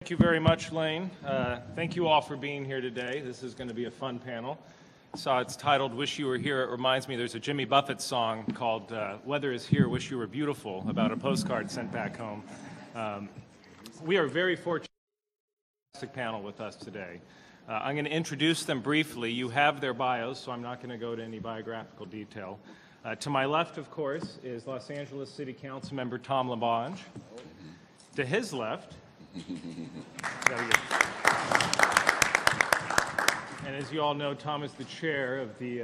Thank you very much, Lane. Thank you all for being here today. This is going to be a fun panel. So it's titled Wish You Were Here. It reminds me there's a Jimmy Buffett song called Weather is Here, Wish You Were Beautiful, about a postcard sent back home. We are very fortunate to have a fantastic panel with us today. I'm going to introduce them briefly. You have their bios, so I'm not going to go to any biographical detail. To my left, of course, is Los Angeles City Councilmember Tom LaBonge. To his left, and as you all know, Tom is the chair of the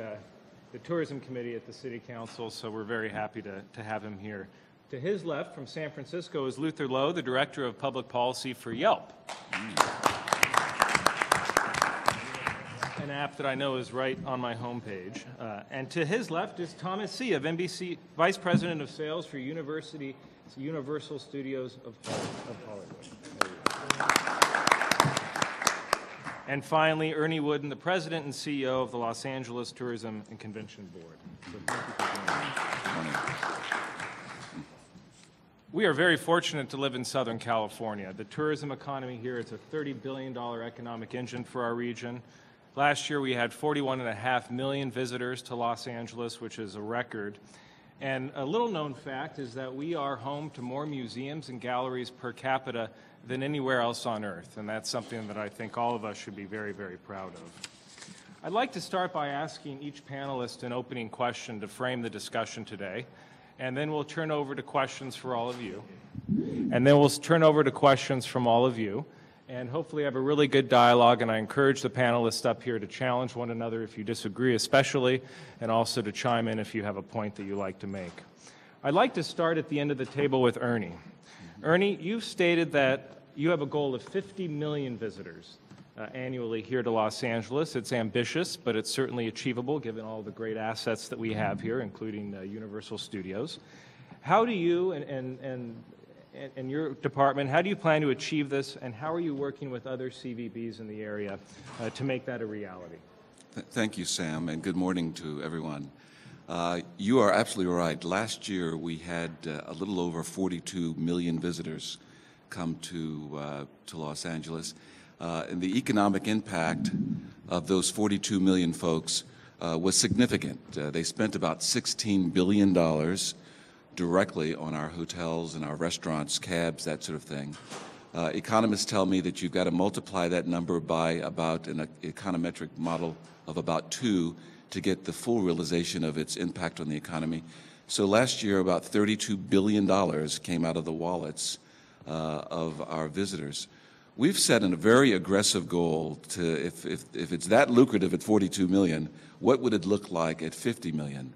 Tourism Committee at the City Council, so we're very happy to have him here. To his left, from San Francisco, is Luther Lowe, the Director of Public Policy for Yelp. An app that I know is right on my homepage. And to his left is Thomas C. of NBC, Vice President of Sales for Universal Studios of Hollywood. And finally, Ernie Wooden, the President and CEO of the Los Angeles Tourism and Convention Board. So thank you for joining us. We are very fortunate to live in Southern California. The tourism economy here is a $30 billion economic engine for our region. Last year, we had 41.5 million visitors to Los Angeles, which is a record. And a little-known fact is that we are home to more museums and galleries per capita than anywhere else on Earth, and that's something that I think all of us should be very, very proud of. I'd like to start by asking each panelist an opening question to frame the discussion today, and then we'll turn over to questions for all of you. And then we'll turn over to questions from all of you, and hopefully have a really good dialogue, and I encourage the panelists up here to challenge one another if you disagree especially, and also to chime in if you have a point that you like to make. I'd like to start at the end of the table with Ernie. Ernie, you've stated that you have a goal of 50 million visitors annually here to Los Angeles. It's ambitious, but it's certainly achievable given all the great assets that we have here, including Universal Studios. How do you and your department, how do you plan to achieve this, and how are you working with other CVBs in the area to make that a reality? Thank you, Sam, and good morning to everyone. You are absolutely right. Last year, we had a little over 42 million visitors come to Los Angeles. And the economic impact of those 42 million folks was significant. They spent about $16 billion directly on our hotels and our restaurants, cabs, that sort of thing. Economists tell me that you've got to multiply that number by about an econometric model of about 2 to get the full realization of its impact on the economy. So last year, about $32 billion came out of the wallets of our visitors. We've set a very aggressive goal to, if it's that lucrative at 42 million, what would it look like at 50 million?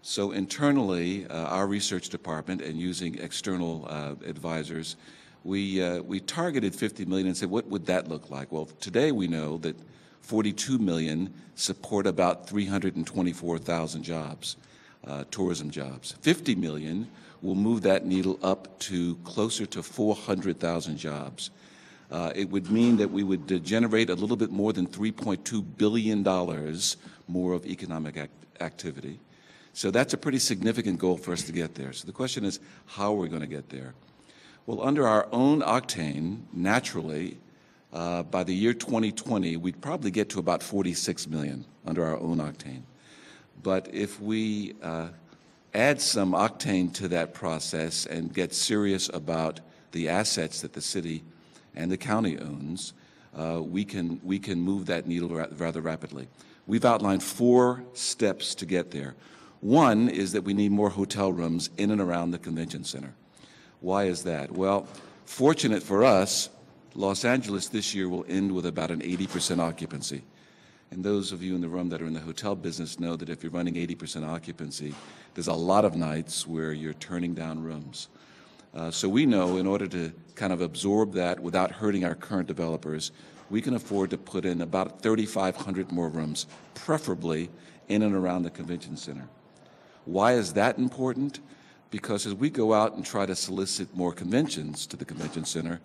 So internally, our research department and using external advisors, we targeted 50 million and said, what would that look like? Well, today we know that 42 million support about 324,000 jobs, tourism jobs. 50 million will move that needle up to closer to 400,000 jobs. It would mean that we would generate a little bit more than $3.2 billion more of economic activity. So that's a pretty significant goal for us to get there. So the question is, how are we going to get there? Well, under our own octane, naturally, by the year 2020, we'd probably get to about 46 million under our own octane. But if we add some octane to that process and get serious about the assets that the city and the county owns, we can move that needle rather rapidly. We've outlined 4 steps to get there. One is that we need more hotel rooms in and around the convention center. Why is that? Well, fortunate for us, Los Angeles this year will end with about an 80% occupancy. And those of you in the room that are in the hotel business know that if you're running 80% occupancy, there's a lot of nights where you're turning down rooms. So we know in order to kind of absorb that without hurting our current developers, we can afford to put in about 3,500 more rooms, preferably in and around the convention center. Why is that important? Because as we go out and try to solicit more conventions to the convention center,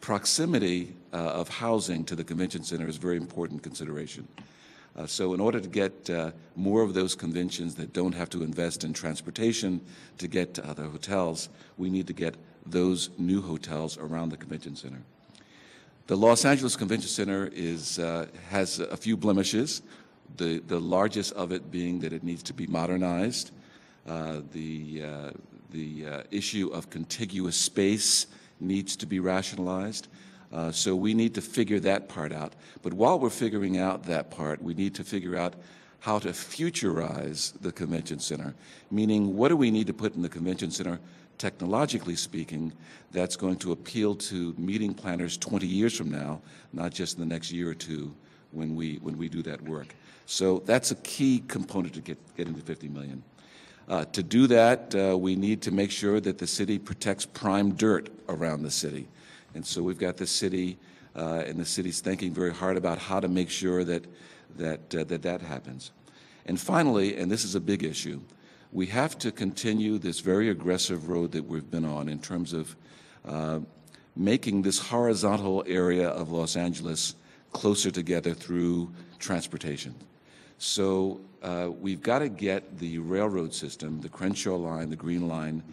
proximity of housing to the convention center is a very important consideration. So in order to get more of those conventions that don't have to invest in transportation to get to other hotels, we need to get those new hotels around the convention center. The Los Angeles Convention Center has a few blemishes, the largest of it being that it needs to be modernized. The issue of contiguous space needs to be rationalized. So we need to figure that part out. But while we're figuring out that part, we need to figure out how to futurize the convention center, meaning what do we need to put in the convention center, technologically speaking, that's going to appeal to meeting planners 20 years from now, not just in the next year or two when we do that work. So that's a key component to getting to 50 million. To do that, we need to make sure that the city protects prime dirt around the city. And so we've got the city, and the city's thinking very hard about how to make sure that happens. And finally, and this is a big issue, we have to continue this very aggressive road that we've been on in terms of making this horizontal area of Los Angeles closer together through transportation. So we've got to get the railroad system, the Crenshaw line, the Green Line,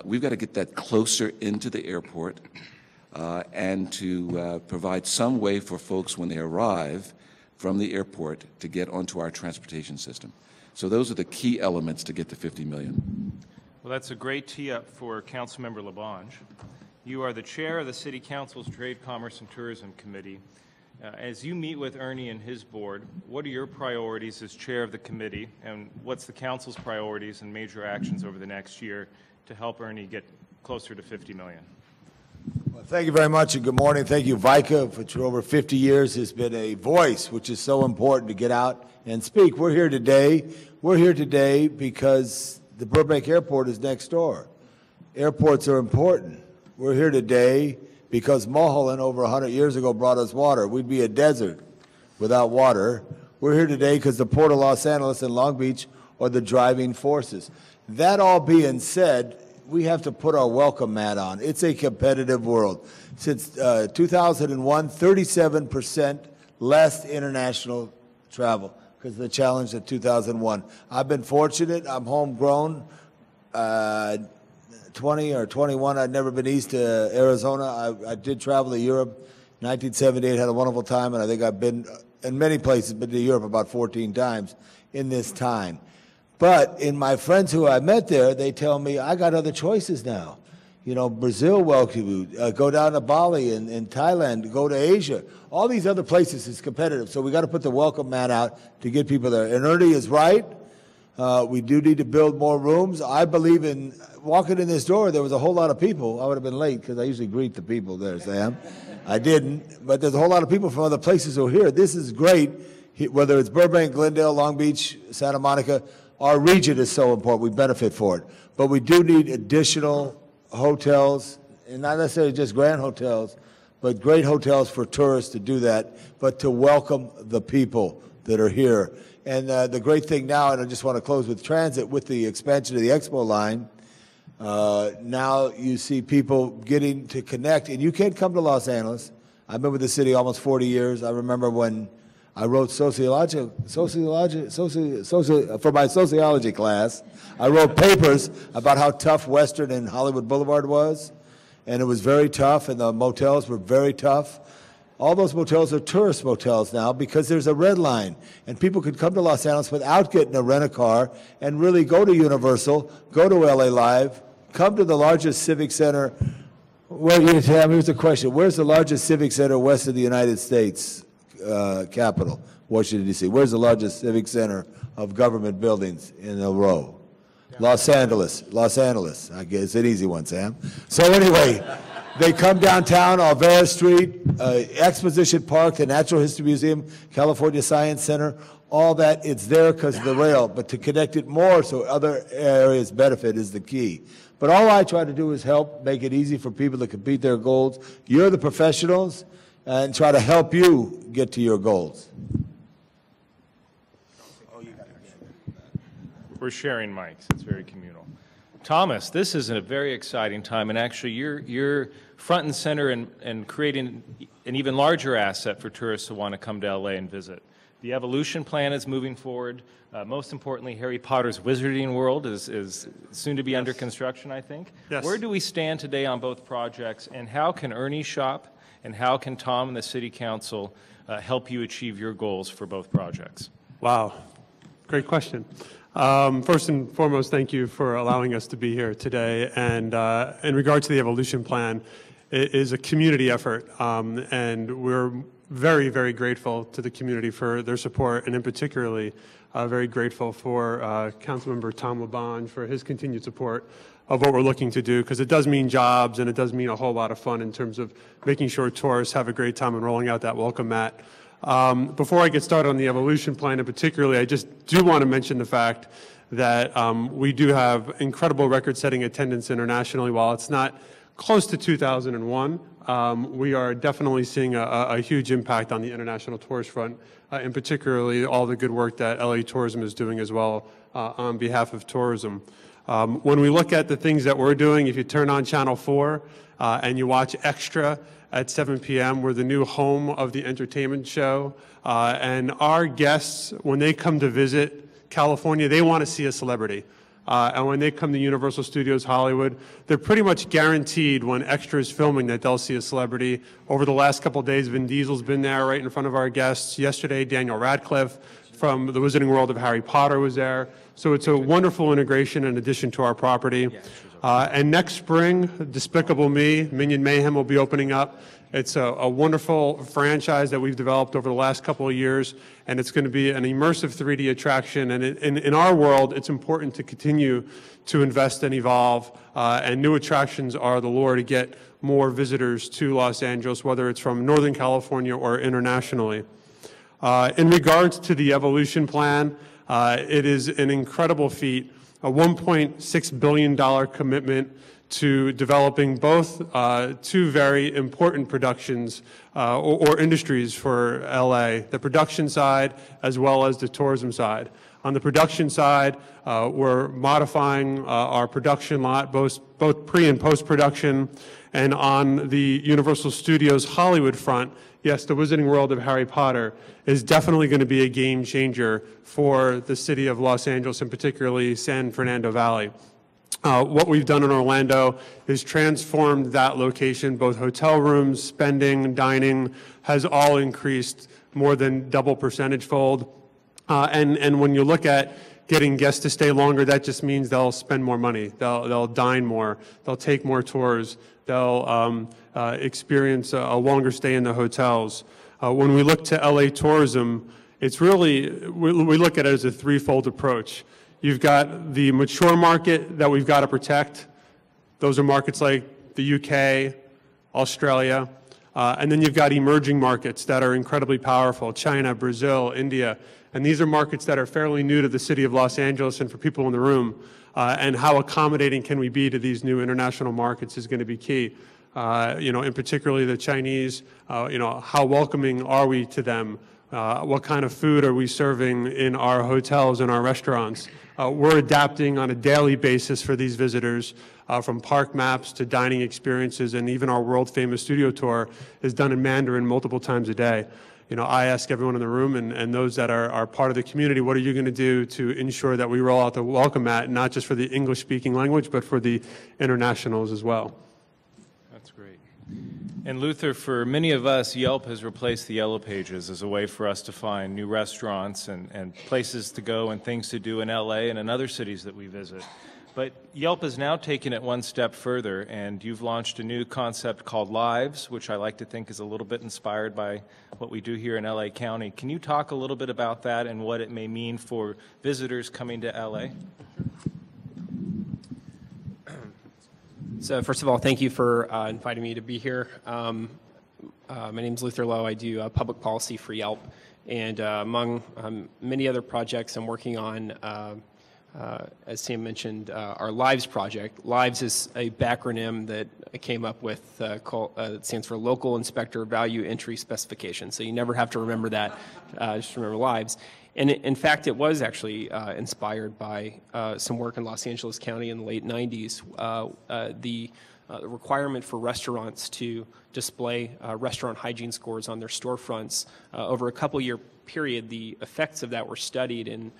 we've got to get that closer into the airport and to provide some way for folks when they arrive from the airport to get onto our transportation system. So those are the key elements to get to 50 million. Well, that's a great tee-up for Councilmember LaBonge. You are the chair of the City Council's Trade, Commerce, and Tourism Committee. As you meet with Ernie and his board, what are your priorities as chair of the committee, and what's the council's priorities and major actions over the next year to help Ernie get closer to 50 million? Well, thank you very much, and good morning. Thank you, Vika, for over 50 years has been a voice, which is so important to get out and speak. We're here today. We're here today because the Burbank Airport is next door. Airports are important. We're here today because Mulholland over 100 years ago brought us water. We'd be a desert without water. We're here today because the Port of Los Angeles and Long Beach are the driving forces. That all being said, we have to put our welcome mat on. It's a competitive world. Since 2001, 37% less international travel because of the challenge of 2001. I've been fortunate. I'm homegrown. 20 or 21, I'd never been east to Arizona. I did travel to Europe. 1978, had a wonderful time, and I think I've been in many places, been to Europe about 14 times in this time. But in my friends who I met there, they tell me, I got other choices now. You know, Brazil welcome you, go down to Bali and Thailand, go to Asia. All these other places is competitive, so we got to put the welcome mat out to get people there. And Ernie is right. We do need to build more rooms. I believe in walking in this door, there was a whole lot of people. I would have been late because I usually greet the people there, Sam. I didn't, but there's a whole lot of people from other places who are here. This is great, whether it's Burbank, Glendale, Long Beach, Santa Monica. Our region is so important. We benefit for it. But we do need additional hotels, and not necessarily just grand hotels, but great hotels for tourists to do that, but to welcome the people that are here. And the great thing now, and I just want to close with transit, with the expansion of the Expo line, now you see people getting to connect, and you can't come to Los Angeles. I've been with the city almost 40 years. I remember when I wrote for my sociology class, I wrote papers about how tough Western and Hollywood Boulevard was, and it was very tough, and the motels were very tough. All those motels are tourist motels now because there's a red line, and people could come to Los Angeles without getting a rent-a-car and really go to Universal, go to LA Live, come to the largest civic center. Here's the question. Where's the largest civic center west of the United States capital, Washington, D.C.? Where's the largest civic center of government buildings in a row? Los Angeles. Los Angeles. I guess it's an easy one, Sam. So anyway, they come downtown, Alvera Street, Exposition Park, the Natural History Museum, California Science Center, all that, it's there because of the rail, but to connect it more so other areas benefit is the key. But all I try to do is help make it easy for people to complete their goals. You're the professionals, and try to help you get to your goals. We're sharing mics. It's very communal. Thomas, this is a very exciting time, and actually you're front and center in creating an even larger asset for tourists who want to come to LA and visit. The Evolution Plan is moving forward. Most importantly, Harry Potter's Wizarding World is soon to be under construction, I think. Yes. Where do we stand today on both projects, and how can Ernie shop And how can Tom and the City Council help you achieve your goals for both projects? Wow, great question. First and foremost, thank you for allowing us to be here today. And in regard to the evolution plan, it is a community effort, and we're very, very grateful to the community for their support, and in particularly very grateful for Councilmember Tom LaBonge for his continued support of what we're looking to do, because it does mean jobs and it does mean a whole lot of fun in terms of making sure tourists have a great time and rolling out that welcome mat. Before I get started on the evolution plan in particularly, I just do want to mention the fact that we do have incredible record-setting attendance internationally. While it's not close to 2001, we are definitely seeing a huge impact on the international tourist front, and particularly all the good work that LA Tourism is doing as well on behalf of tourism. When we look at the things that we're doing, if you turn on Channel 4 and you watch Extra at 7 p.m., we're the new home of the entertainment show. And our guests, when they come to visit California, they want to see a celebrity. And when they come to Universal Studios Hollywood, they're pretty much guaranteed when Extra is filming that they'll see a celebrity. Over the last couple of days, Vin Diesel's been there right in front of our guests. Yesterday, Daniel Radcliffe from the Wizarding World of Harry Potter was there. So it's a wonderful integration in addition to our property. And next spring, Despicable Me, Minion Mayhem will be opening up. It's a wonderful franchise that we've developed over the last couple of years, and it's going to be an immersive 3D attraction. And in our world, it's important to continue to invest and evolve, and new attractions are the lure to get more visitors to Los Angeles, whether it's from Northern California or internationally. In regards to the evolution plan, it is an incredible feat, a $1.6 billion commitment to developing both two very important productions or industries for LA, the production side as well as the tourism side. On the production side, we're modifying our production lot, both pre- and post-production, and on the Universal Studios Hollywood front, yes, the Wizarding World of Harry Potter is definitely going to be a game changer for the city of Los Angeles and particularly San Fernando Valley. What we've done in Orlando is transformed that location. Both hotel rooms, spending, dining has all increased more than double percentage fold. And when you look at getting guests to stay longer, that just means they'll spend more money. They'll dine more. They'll take more tours. They'll experience a longer stay in the hotels. When we look to LA tourism, it's really, we look at it as a threefold approach. You've got the mature market that we've got to protect. Those are markets like the UK, Australia. And then you've got emerging markets that are incredibly powerful, China, Brazil, India. And these are markets that are fairly new to the city of Los Angeles and for people in the room. And how accommodating can we be to these new international markets is going to be key. In particularly the Chinese, how welcoming are we to them? What kind of food are we serving in our hotels and our restaurants? We're adapting on a daily basis for these visitors, from park maps to dining experiences, and even our world-famous studio tour is done in Mandarin multiple times a day. I ask everyone in the room and those that are part of the community, what are you going to do to ensure that we roll out the welcome mat, not just for the English-speaking language, but for the internationals as well? That's great. And Luther, for many of us, Yelp has replaced the Yellow Pages as a way for us to find new restaurants and places to go and things to do in LA and in other cities that we visit. But Yelp has now taken it one step further, and you've launched a new concept called Lives, which I like to think is a little bit inspired by what we do here in LA County. Can you talk a little bit about that and what it may mean for visitors coming to LA? So first of all, thank you for inviting me to be here. My name is Luther Lowe. I do public policy for Yelp. And among many other projects I'm working on, as Sam mentioned, our Lives project. Lives is a backronym that I came up with it stands for Local Inspector Value Entry Specification. So you never have to remember that, just remember Lives. And in fact, it was actually inspired by some work in Los Angeles County in the late 90s. The requirement for restaurants to display restaurant hygiene scores on their storefronts. Over a couple-year period, the effects of that were studied, and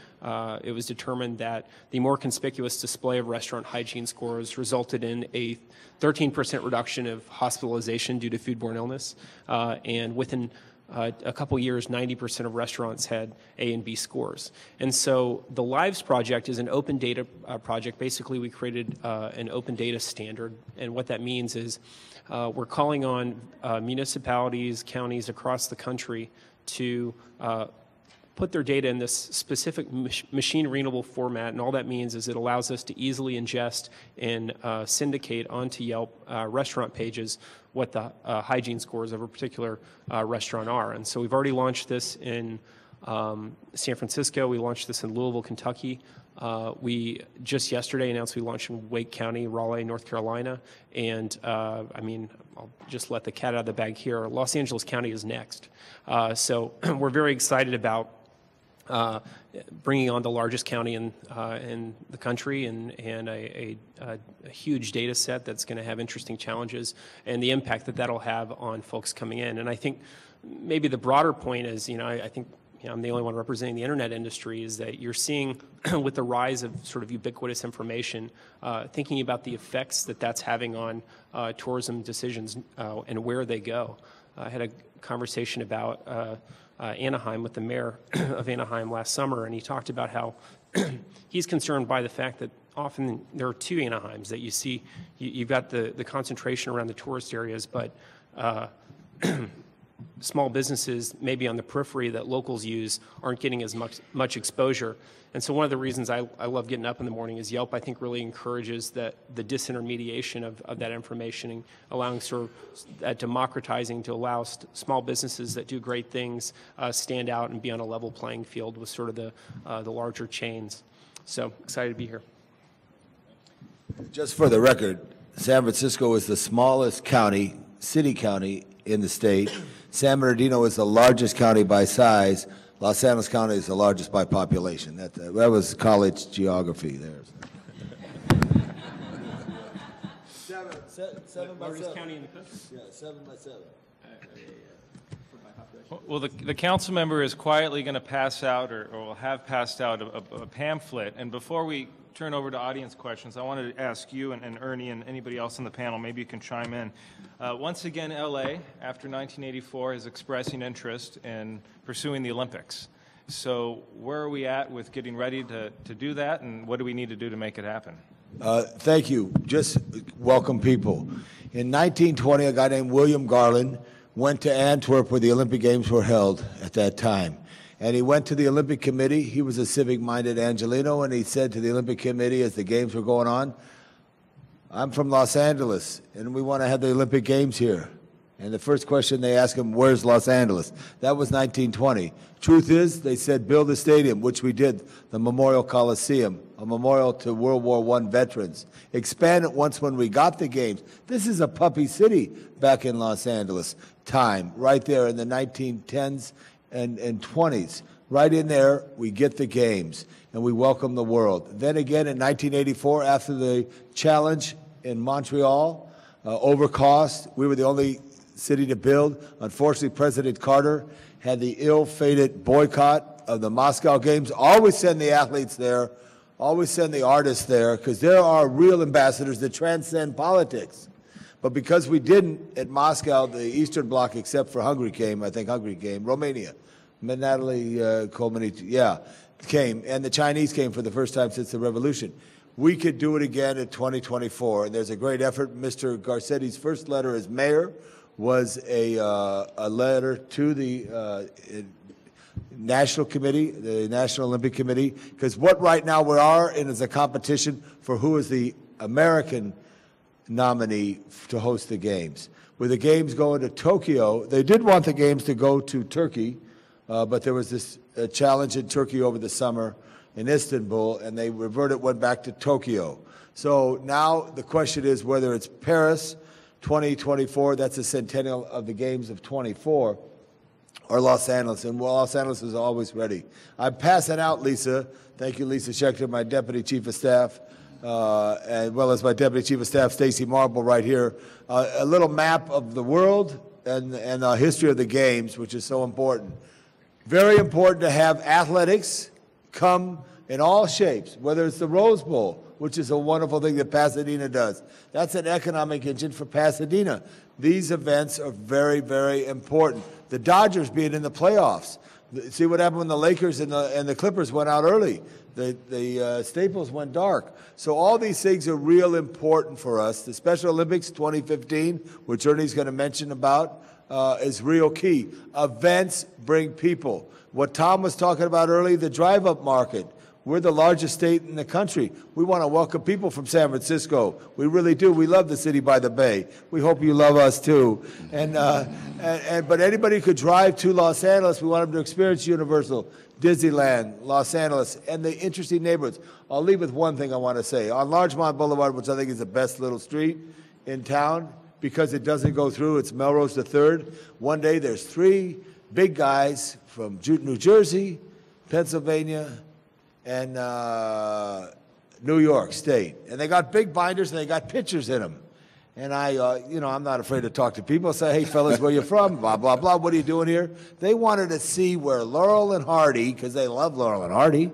it was determined that the more conspicuous display of restaurant hygiene scores resulted in a 13% reduction of hospitalization due to foodborne illness, and within a couple years, 90% of restaurants had A and B scores. And so the Lives project is an open data project. Basically, we created an open data standard, and what that means is we're calling on municipalities, counties across the country to put their data in this specific machine-readable format, and all that means is it allows us to easily ingest and syndicate onto Yelp restaurant pages what the hygiene scores of a particular restaurant are. And so we've already launched this in San Francisco. We launched this in Louisville, Kentucky. We just yesterday announced we launched in Wake County, Raleigh, North Carolina. And I mean, I'll just let the cat out of the bag here. Los Angeles County is next. So we're very excited about bringing on the largest county in the country and a huge data set that's going to have interesting challenges and the impact that that'll have on folks coming in. And I think maybe the broader point is, I think I'm the only one representing the internet industry, is that you're seeing with the rise of sort of ubiquitous information, thinking about the effects that that's having on tourism decisions and where they go. I had a conversation about Anaheim with the mayor of Anaheim last summer, and he talked about how he's concerned by the fact that often there are two Anaheims that you see. You've got the concentration around the tourist areas, but small businesses maybe on the periphery that locals use aren't getting as much exposure. And so one of the reasons I love getting up in the morning is Yelp, I think, really encourages the disintermediation of that information and allowing sort of that democratizing to allow small businesses that do great things stand out and be on a level playing field with sort of the larger chains. So excited to be here. Just for the record, San Francisco is the smallest county, city county in the state. San Bernardino is the largest county by size. Los Angeles County is the largest by population. That was college geography there. Seven by Largest 7. county in the country? Yeah, 7 by 7. Well, the council member is quietly going to pass out, or will have passed out, a pamphlet. And before we turn over to audience questions, I wanted to ask you and Ernie and anybody else on the panel, maybe you can chime in. Once again, LA, after 1984, is expressing interest in pursuing the Olympics. So where are we at with getting ready to do that, and what do we need to do to make it happen? Thank you. Just welcome people. In 1920, a guy named William Garland went to Antwerp where the Olympic Games were held at that time. And he went to the Olympic Committee. He was a civic-minded Angelino, and he said to the Olympic Committee as the Games were going on, I'm from Los Angeles, and we want to have the Olympic Games here. And the first question they asked him, where's Los Angeles? That was 1920. Truth is, they said, build a stadium, which we did, the Memorial Coliseum, a memorial to World War I veterans. Expand it once when we got the Games. This is a puppy city back in Los Angeles time, right there in the 1910s and 20s. Right in there, we get the Games, and we welcome the world. Then again in 1984, after the challenge in Montreal, over cost, we were the only city to build. Unfortunately, President Carter had the ill-fated boycott of the Moscow Games. Always send the athletes there, always send the artists there, because there are real ambassadors that transcend politics. But because we didn't at Moscow, the Eastern Bloc, except for Hungary came, I think Hungary came, Romania, Natalie Comaneci, came, and the Chinese came for the first time since the revolution. We could do it again in 2024, and there's a great effort. Mr. Garcetti's first letter as mayor was a letter to the National Committee, the National Olympic Committee, because what right now we are in is a competition for who is the American nominee to host the Games. With the Games going to Tokyo, they did want the Games to go to Turkey, but there was this challenge in Turkey over the summer in Istanbul, and they went back to Tokyo. So now the question is whether it's Paris 2024, that's the centennial of the Games of 24, or Los Angeles, and Los Angeles is always ready. I'm passing out, Lisa. Thank you, Lisa Schechter, my Deputy Chief of Staff. as well as my Deputy Chief of Staff, Stacy Marble, right here. A little map of the world and the history of the games, which is so important. Very important to have athletics come in all shapes, whether it's the Rose Bowl, which is a wonderful thing that Pasadena does. That's an economic engine for Pasadena. These events are very, very important. The Dodgers being in the playoffs. See what happened when the Lakers and the Clippers went out early. The Staples went dark. So all these things are real important for us. The Special Olympics 2015, which Ernie's going to mention about, is real key. Events bring people. What Tom was talking about earlier, the drive-up market. We're the largest state in the country. We want to welcome people from San Francisco. We really do. We love the city by the bay. We hope you love us too. But anybody could drive to Los Angeles. We want them to experience Universal, Disneyland, Los Angeles, and the interesting neighborhoods. I'll leave with one thing I want to say. On Larchmont Boulevard, which I think is the best little street in town, because it doesn't go through, it's Melrose III. One day there's 3 big guys from New Jersey, Pennsylvania, and New York State. And they got big binders and they got pictures in them. And I'm not afraid to talk to people, say, hey, fellas, where you from? Blah, blah, blah. What are you doing here? They wanted to see where Laurel and Hardy, because they love Laurel and Hardy,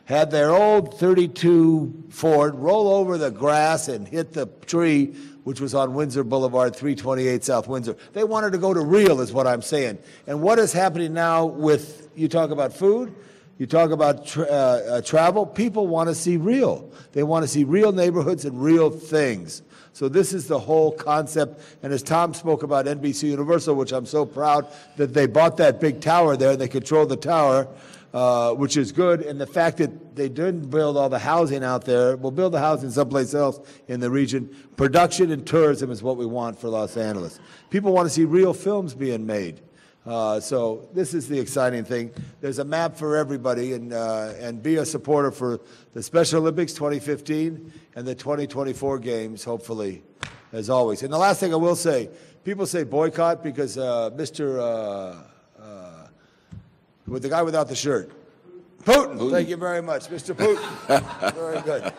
had their old 32 Ford roll over the grass and hit the tree, which was on Windsor Boulevard, 328 South Windsor. They wanted to go to real, is what I'm saying. And what is happening now with, you talk about food, you talk about travel, people want to see real. They want to see real neighborhoods and real things. So this is the whole concept. And as Tom spoke about NBC Universal, which I'm so proud that they bought that big tower there, and they control the tower, which is good. And the fact that they didn't build all the housing out there, we'll build the housing someplace else in the region. Production and tourism is what we want for Los Angeles. People want to see real films being made. So this is the exciting thing. There's a map for everybody, and be a supporter for the Special Olympics 2015 and the 2024 games, hopefully, as always. And the last thing I will say, people say boycott because with the guy without the shirt. Putin. Thank you very much, Mr. Putin. Very good.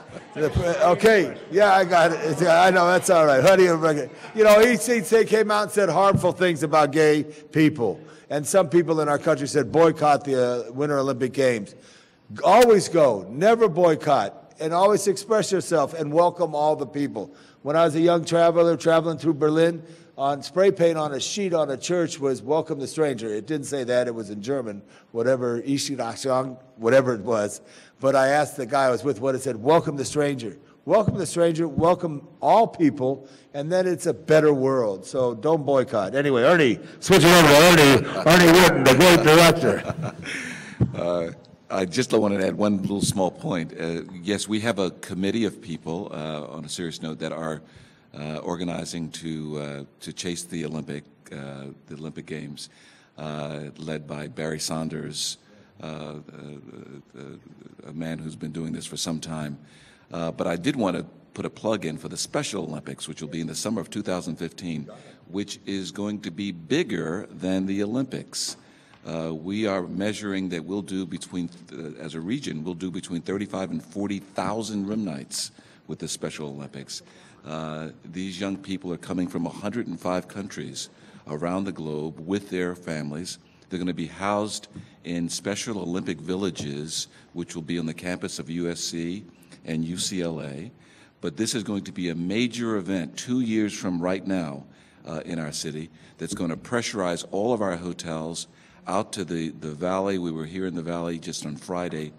Okay, yeah, I got it. I know, that's all right. Honey, he came out and said harmful things about gay people. And some people in our country said boycott the Winter Olympic Games. Always go, never boycott, and always express yourself and welcome all the people. When I was a young traveler traveling through Berlin, on spray paint on a sheet on a church was welcome the stranger. It didn't say that, it was in German, whatever, Ishirachang, whatever it was. But I asked the guy I was with what it said, welcome the stranger. Welcome the stranger, welcome all people, and then it's a better world. So don't boycott. Anyway, Ernie, switching over to Ernie Wooden, the great director. I just want to add one little small point. Yes, we have a committee of people, on a serious note, that are organizing to chase the Olympic Games, led by Barry Saunders, a man who's been doing this for some time. But I did want to put a plug in for the Special Olympics, which will be in the summer of 2015, which is going to be bigger than the Olympics. We are measuring that we'll do as a region, we'll do between 35 and 40,000 rim nights with the Special Olympics. These young people are coming from 105 countries around the globe with their families. They're going to be housed in Special Olympic villages, which will be on the campus of USC and UCLA. But this is going to be a major event 2 years from right now in our city that's going to pressurize all of our hotels out to the valley. We were here in the valley just on Friday,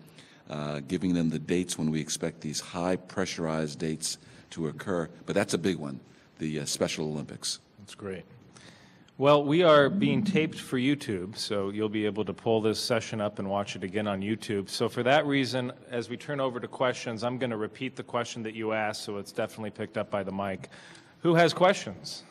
giving them the dates when we expect these high pressurized dates to occur. But that's a big one, the Special Olympics. That's great. Well, we are being taped for YouTube, so you'll be able to pull this session up and watch it again on YouTube. So for that reason, as we turn over to questions, I'm going to repeat the question that you asked, so it's definitely picked up by the mic. Who has questions?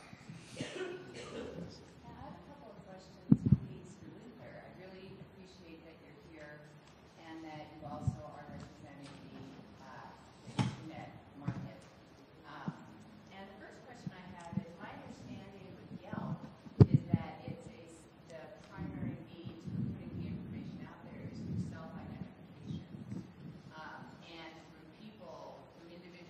Individuals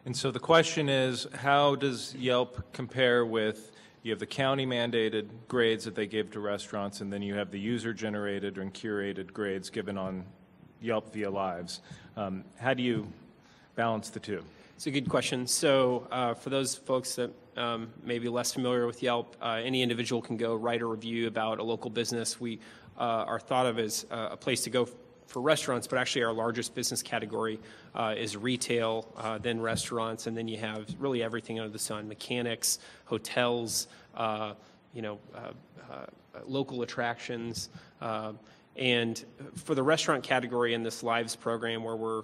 And so the question is, how does Yelp compare with, you have the county mandated grades that they give to restaurants, and then you have the user generated and curated grades given on Yelp via Lives. How do you balance the two? It's a good question. So for those folks that may be less familiar with Yelp, any individual can go write a review about a local business. We are thought of as a place to go for restaurants, but actually our largest business category is retail, then restaurants, and then you have really everything under the sun: mechanics, hotels, local attractions. And for the restaurant category in this Lives program, where we're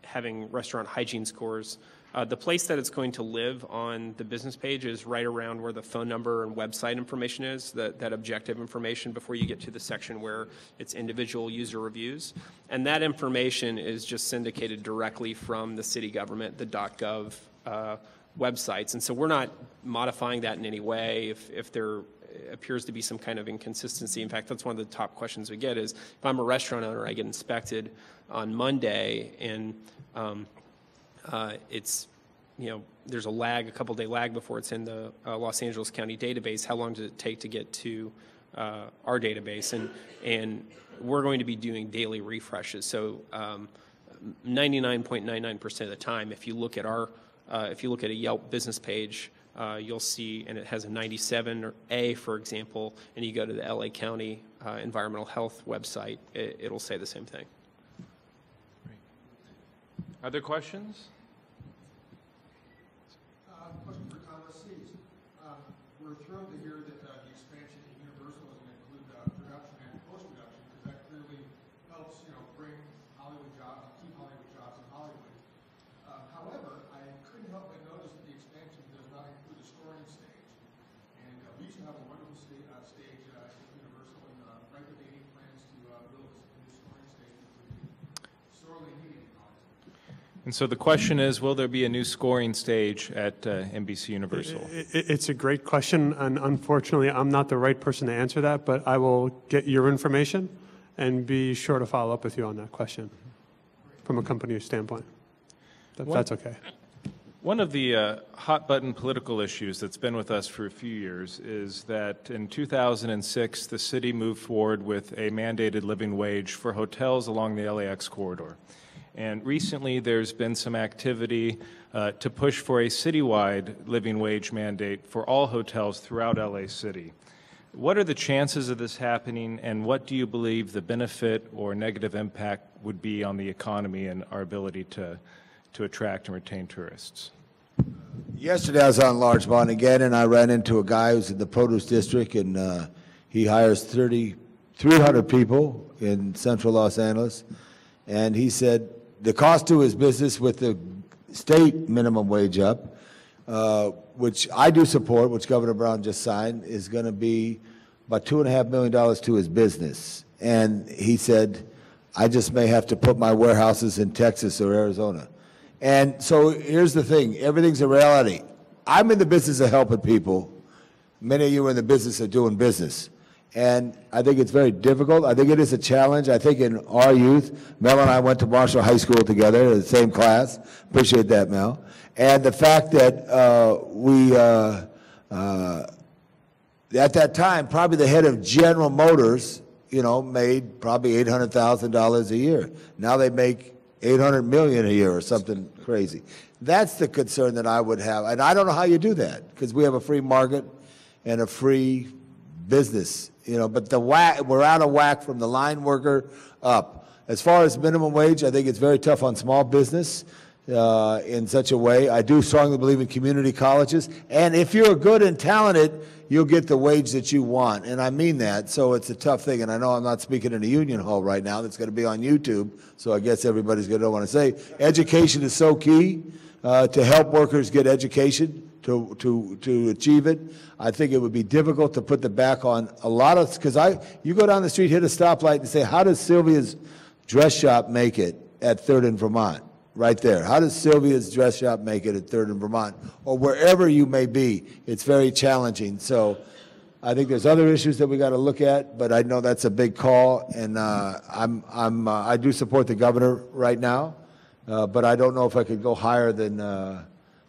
having restaurant hygiene scores, the place that it's going to live on the business page is right around where the phone number and website information is, that objective information before you get to the section where it's individual user reviews. And that information is just syndicated directly from the city government, the .gov websites. And so we're not modifying that in any way if there appears to be some kind of inconsistency. In fact, that's one of the top questions we get is, if I'm a restaurant owner, I get inspected on Monday, and it's, there's a couple day lag before it's in the Los Angeles County database. How long does it take to get to our database? And we're going to be doing daily refreshes. So 99.99% of the time, if you look at a Yelp business page, you'll see, and it has a 97A, for example, and you go to the LA County Environmental Health website, it'll say the same thing. Other questions? Question for Thomas Sees. We're thrilled to hear that the expansion in Universal is going to include production and post-production, because that clearly helps, bring Hollywood jobs, keep Hollywood jobs in Hollywood. However, I couldn't help but notice that the expansion does not include a scoring stage. And we used to have a wonderful stage at Universal, and right with the plans to build a new scoring stage, which would be sorely needed in Hollywood. And so the question is, will there be a new scoring stage at NBC Universal? It's a great question, and unfortunately, I'm not the right person to answer that, but I will get your information and be sure to follow up with you on that question from a company standpoint. That's okay. One of the hot-button political issues that's been with us for a few years is that in 2006, the city moved forward with a mandated living wage for hotels along the LAX corridor. And recently, there's been some activity to push for a citywide living wage mandate for all hotels throughout LA City. What are the chances of this happening, and what do you believe the benefit or negative impact would be on the economy and our ability to attract and retain tourists? Yesterday I was on Larchmont again, and I ran into a guy who's in the produce district, and he hires 300 people in central Los Angeles, and he said the cost to his business with the state minimum wage up, which I do support, which Governor Brown just signed, is going to be about $2.5 million to his business. And he said, I just may have to put my warehouses in Texas or Arizona. And so here's the thing, everything's a reality. I'm in the business of helping people. Many of you are in the business of doing business. And I think it's very difficult. I think it is a challenge. I think in our youth, Mel and I went to Marshall High School together, the same class. Appreciate that, Mel. And the fact that at that time, probably the head of General Motors, made probably $800,000 a year. Now they make $800 million a year or something crazy. That's the concern that I would have. And I don't know how you do that, because we have a free market and a free business, but we're out of whack from the line worker up. As far as minimum wage, I think it's very tough on small business in such a way. I do strongly believe in community colleges, and if you're good and talented, you'll get the wage that you want, and I mean that, so it's a tough thing, and I know I'm not speaking in a union hall right now that's going to be on YouTube, so I guess everybody's going to know what I say. Education is so key to help workers get education, to achieve it. I think it would be difficult to put the back on a lot of, because you go down the street, hit a stoplight, and say, how does Sylvia's dress shop make it at 3rd and Vermont? Right there. How does Sylvia's dress shop make it at 3rd and Vermont? Or wherever you may be. It's very challenging. So I think there's other issues that we got to look at, but I know that's a big call, and I do support the governor right now, but I don't know if I could go higher than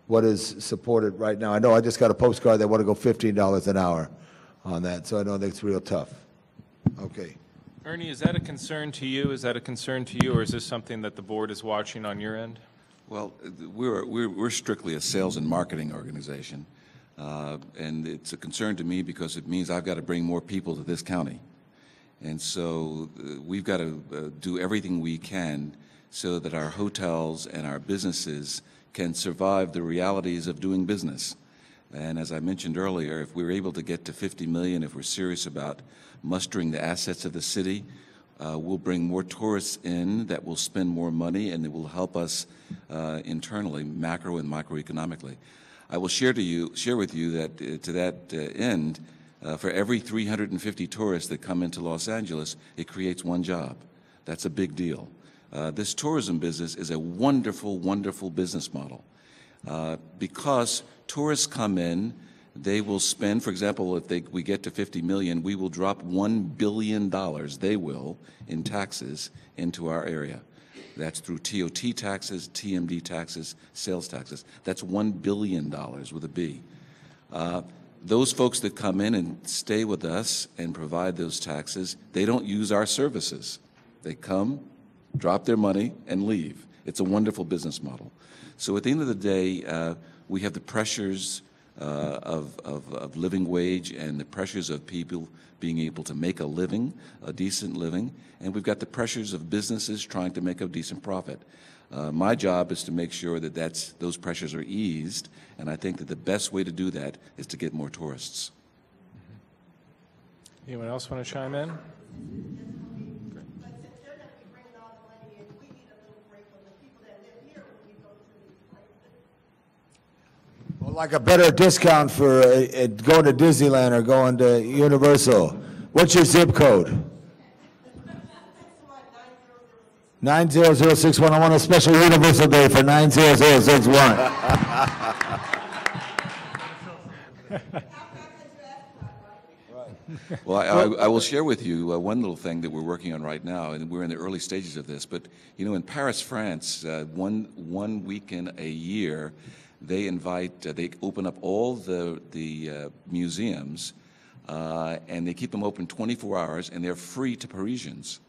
what is supported right now. I know I just got a postcard that want to go $15 an hour on that, so I know that's real tough. Okay. Ernie, is that a concern to you? Is that a concern to you, or is this something that the board is watching on your end? Well, we're strictly a sales and marketing organization, and it's a concern to me because it means I've got to bring more people to this county. And so we've got to do everything we can so that our hotels and our businesses can survive the realities of doing business. And as I mentioned earlier, if we're able to get to 50 million, if we're serious about mustering the assets of the city, we'll bring more tourists in that will spend more money, and it will help us internally, macro and microeconomically. I will share with you that to that end, for every 350 tourists that come into Los Angeles, it creates one job. That's a big deal. This tourism business is a wonderful, wonderful business model. Because tourists come in, they will spend, for example, if we get to 50 million, we will drop $1 billion, they will, in taxes into our area. That's through TOT taxes, TMD taxes, sales taxes. That's $1 billion with a B. Those folks that come in and stay with us and provide those taxes, they don't use our services. They come, drop their money, and leave. It's a wonderful business model. So at the end of the day, we have the pressures of living wage and the pressures of people being able to make a living, a decent living, and we've got the pressures of businesses trying to make a decent profit. My job is to make sure that those pressures are eased, and I think that the best way to do that is to get more tourists. Anyone else want to chime in? Well, like a better discount for going to Disneyland or going to Universal. What's your zip code? 90061. I want a special Universal Day for 90061. Well, I will share with you one little thing that we're working on right now, and we're in the early stages of this. But you know, in Paris, France, one weekend a year, they open up all the museums, and they keep them open 24 hours, and they're free to Parisians.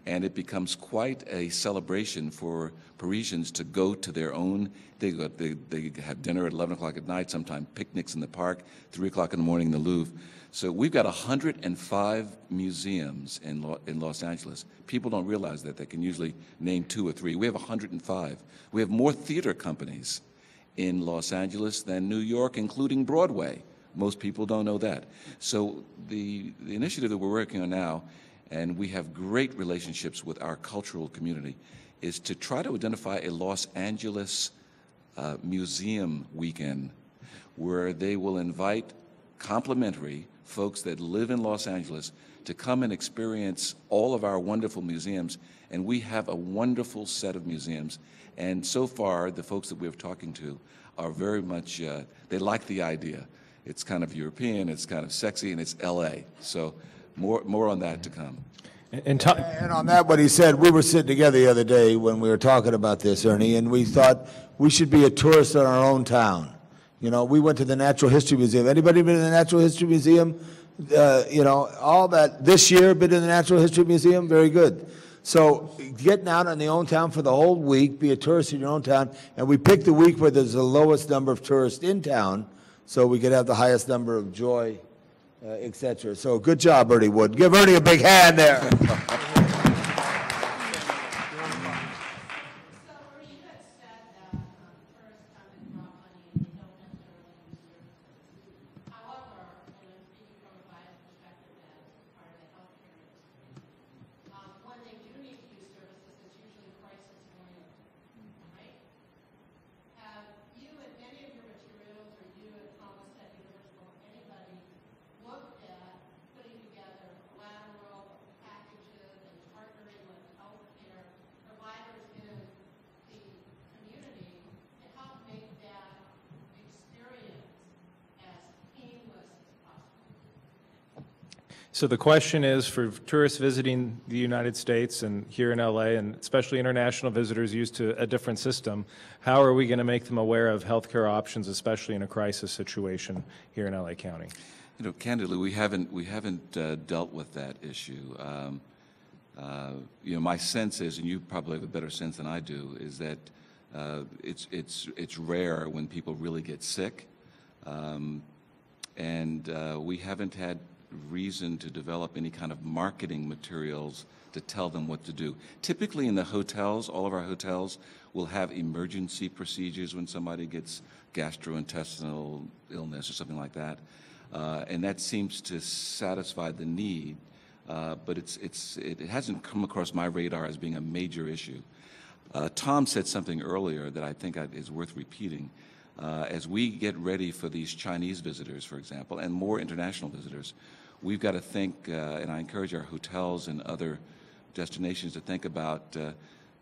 And it becomes quite a celebration for Parisians to go to their own. They have dinner at 11 o'clock at night, sometimes picnics in the park, 3 o'clock in the morning in the Louvre. So we've got 105 museums in Los Angeles. People don't realize that. They can usually name 2 or 3. We have 105. We have more theater companies in Los Angeles than New York, including Broadway. Most people don't know that. So the initiative that we're working on now, and we have great relationships with our cultural community, is to try to identify a Los Angeles museum weekend where they will invite complimentary folks that live in Los Angeles to come and experience all of our wonderful museums. And we have a wonderful set of museums. And so far, the folks that we're talking to are very much, they like the idea. It's kind of European, it's kind of sexy, and it's LA. So more on that to come. And on that, what he said, we were sitting together the other day when we were talking about this, Ernie, and we thought we should be a tourist in our own town. You know, we went to the Natural History Museum. Anybody been to the Natural History Museum? You know, all that this year, been in the Natural History Museum? Very good. So getting out in the own town for the whole week, be a tourist in your own town, and we picked the week where there's the lowest number of tourists in town so we could have the highest number of joy, etc. So good job, Ernie Wood. Give Ernie a big hand there. So the question is, for tourists visiting the United States and here in LA, and especially international visitors used to a different system, how are we going to make them aware of healthcare options, especially in a crisis situation here in LA County? You know, candidly, we haven't dealt with that issue. You know, my sense is, and you probably have a better sense than I do, is that it's rare when people really get sick, and we haven't had reason to develop any kind of marketing materials to tell them what to do. Typically in the hotels, all of our hotels will have emergency procedures when somebody gets gastrointestinal illness or something like that, and that seems to satisfy the need, but it hasn't come across my radar as being a major issue. Tom said something earlier that I think is worth repeating. As we get ready for these Chinese visitors, for example, and more international visitors, we've got to think, and I encourage our hotels and other destinations to think about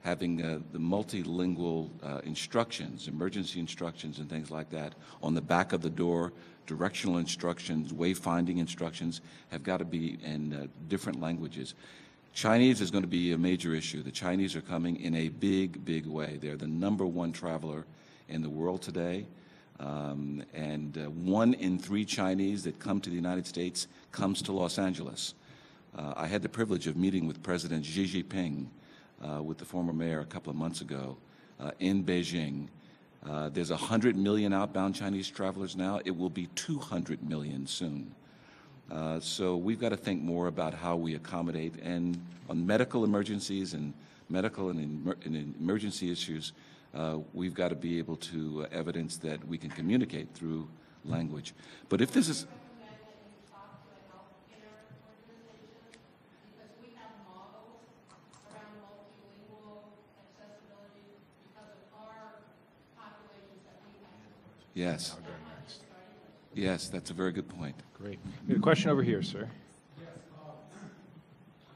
having the multilingual instructions, emergency instructions and things like that on the back of the door. Directional instructions, wayfinding instructions have got to be in different languages. Chinese is going to be a major issue. The Chinese are coming in a big, big way. They're the #1 traveler in the world today. And 1 in 3 Chinese that come to the United States comes to Los Angeles. I had the privilege of meeting with President Xi Jinping with the former mayor a couple of months ago in Beijing. There's 100 million outbound Chinese travelers now. It will be 200 million soon. So we've got to think more about how we accommodate, and on medical emergencies and medical and emergency issues, we've got to be able to evidence that we can communicate through language. But if this is... Yes. Yes, that's a very good point. Great. We have a question over here, sir. Yes, a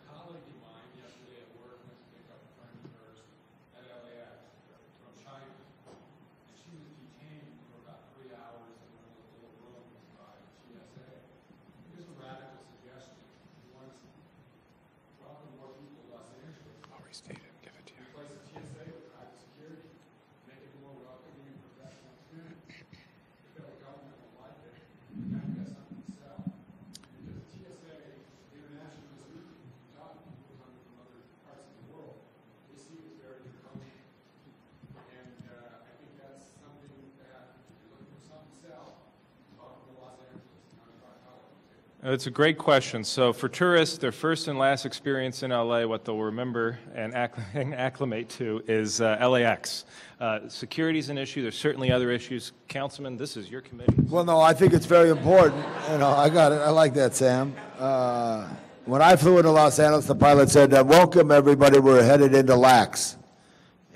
colleague of mine yesterday at work went to pick up a friend of hers at LAX from China, and she was detained for about 3 hours in a little room by TSA. Here's a radical suggestion. He wants to welcome more people to Los Angeles. I'll restate it and give it to you. Replace the TSA with private security. Make it more welcoming and professional experience. The federal government will like it. Now you got something to sell. Because TSA, international is job people coming from other parts of the world. They see it as very draconian. And I think that's something that, if you're looking for something to sell, talk to Los Angeles, not about Hollywood. It's a great question. So for tourists, their first and last experience in LA, what they'll remember and acclimate to is LAX. Security is an issue. There's certainly other issues. Councilman, this is your committee. Well, no, I think it's very important. You know, I got it. I like that, Sam. When I flew into Los Angeles, the pilot said, "Welcome, everybody. We're headed into LAX."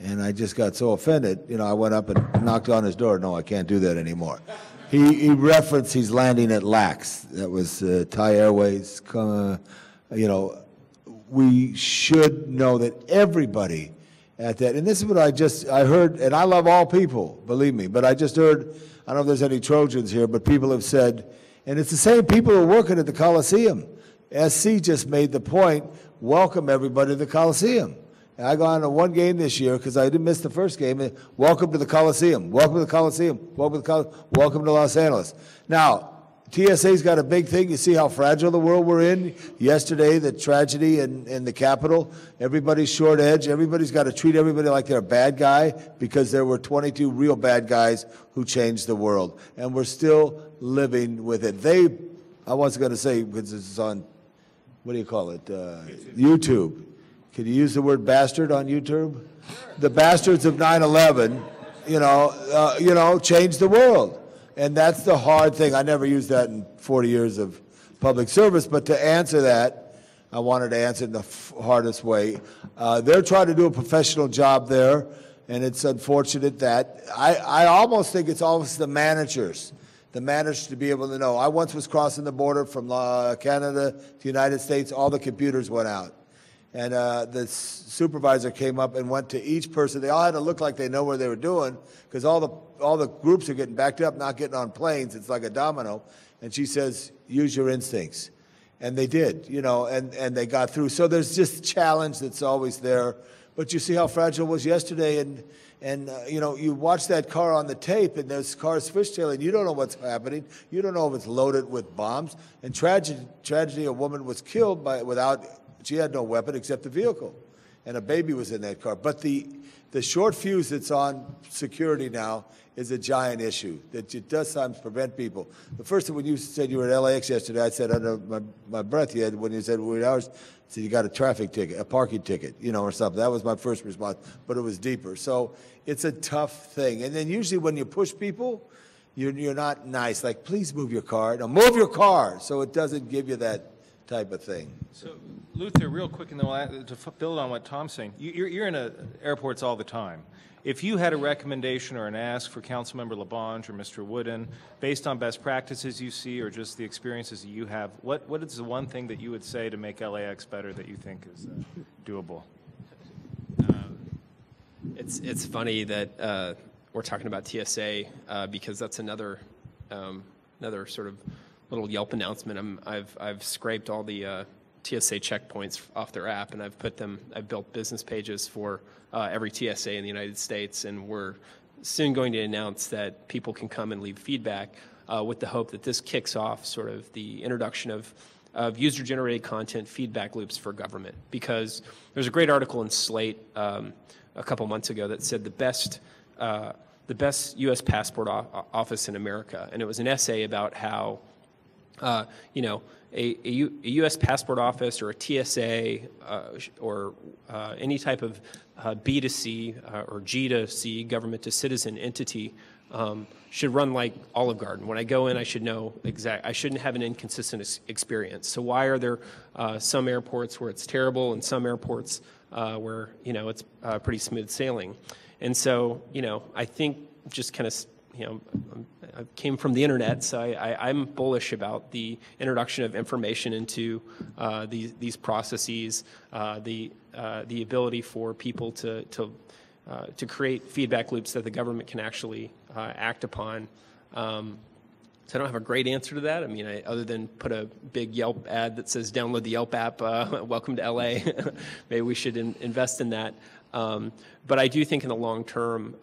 And I just got so offended. You know, I went up and knocked on his door. No, I can't do that anymore. He referenced he's landing at LAX. That was Thai Airways. You know, we should know that everybody at that, and this is what I heard, and I love all people, believe me, but I just heard, I don't know if there's any Trojans here, but people have said, and it's the same people who are working at the Coliseum. SC just made the point, welcome everybody to the Coliseum. And I got on one game this year because I didn't miss the first game. Welcome to the Coliseum. Welcome to the Coliseum. Welcome to Los Angeles. Now, TSA's got a big thing. You see how fragile the world we're in. Yesterday, the tragedy in the Capitol. Everybody's short edge. Everybody's got to treat everybody like they're a bad guy because there were 22 real bad guys who changed the world. And we're still living with it. I was going to say, because this is on, what do you call it? YouTube. Can you use the word bastard on YouTube? The bastards of 9/11, you know, changed the world. And that's the hard thing. I never used that in 40 years of public service, but to answer that, I wanted to answer it in the hardest way. They're trying to do a professional job there, and it's unfortunate that I almost think it's almost the managers to be able to know. I once was crossing the border from Canada to the United States. All the computers went out. And the supervisor came up and went to each person. They all had to look like they know what they were doing because all the groups are getting backed up, not getting on planes. It's like a domino. And she says, use your instincts. And they did, and they got through. So there's just challenge that's always there. But you see how fragile it was yesterday, and you watch that car on the tape, and those cars fishtailing. You don't know what's happening. You don't know if it's loaded with bombs. And tragedy, a woman was killed she had no weapon except the vehicle, and a baby was in that car. But the short fuse that's on security now is a giant issue that it does sometimes prevent people. The first thing, when you said you were at LAX yesterday, I said under my breath, when you said weird hours, I said you got a traffic ticket, a parking ticket, or something. That was my first response, but it was deeper. So it's a tough thing. And then usually when you push people, you're not nice. Like, please move your car. No, move your car. So it doesn't give you that type of thing. So, Luther, real quick, and then to build on what Tom's saying, you're in airports all the time. If you had a recommendation or an ask for Councilmember LaBonge or Mr. Wooden, based on best practices you see or just the experiences that you have, what is the one thing that you would say to make LAX better that you think is doable? It's funny that we're talking about TSA because that's another sort of little Yelp announcement. I've scraped all the TSA checkpoints off their app, and I've built business pages for every TSA in the United States, and we're soon going to announce that people can come and leave feedback with the hope that this kicks off sort of the introduction of user-generated content feedback loops for government. Because there's a great article in Slate a couple months ago that said the best U.S. passport office in America, and it was an essay about how a U.S. passport office or a TSA or any type of B2C or G2C, government to citizen entity, should run like Olive Garden. When I go in, I should know I shouldn't have an inconsistent experience. So why are there some airports where it's terrible and some airports where it's pretty smooth sailing? And so I think just kind of I came from the internet, so I'm bullish about the introduction of information into these processes, the ability for people to create feedback loops that the government can actually act upon. So I don't have a great answer to that. I mean, other than put a big Yelp ad that says download the Yelp app, welcome to LA. Maybe we should invest in that. But I do think in the long term,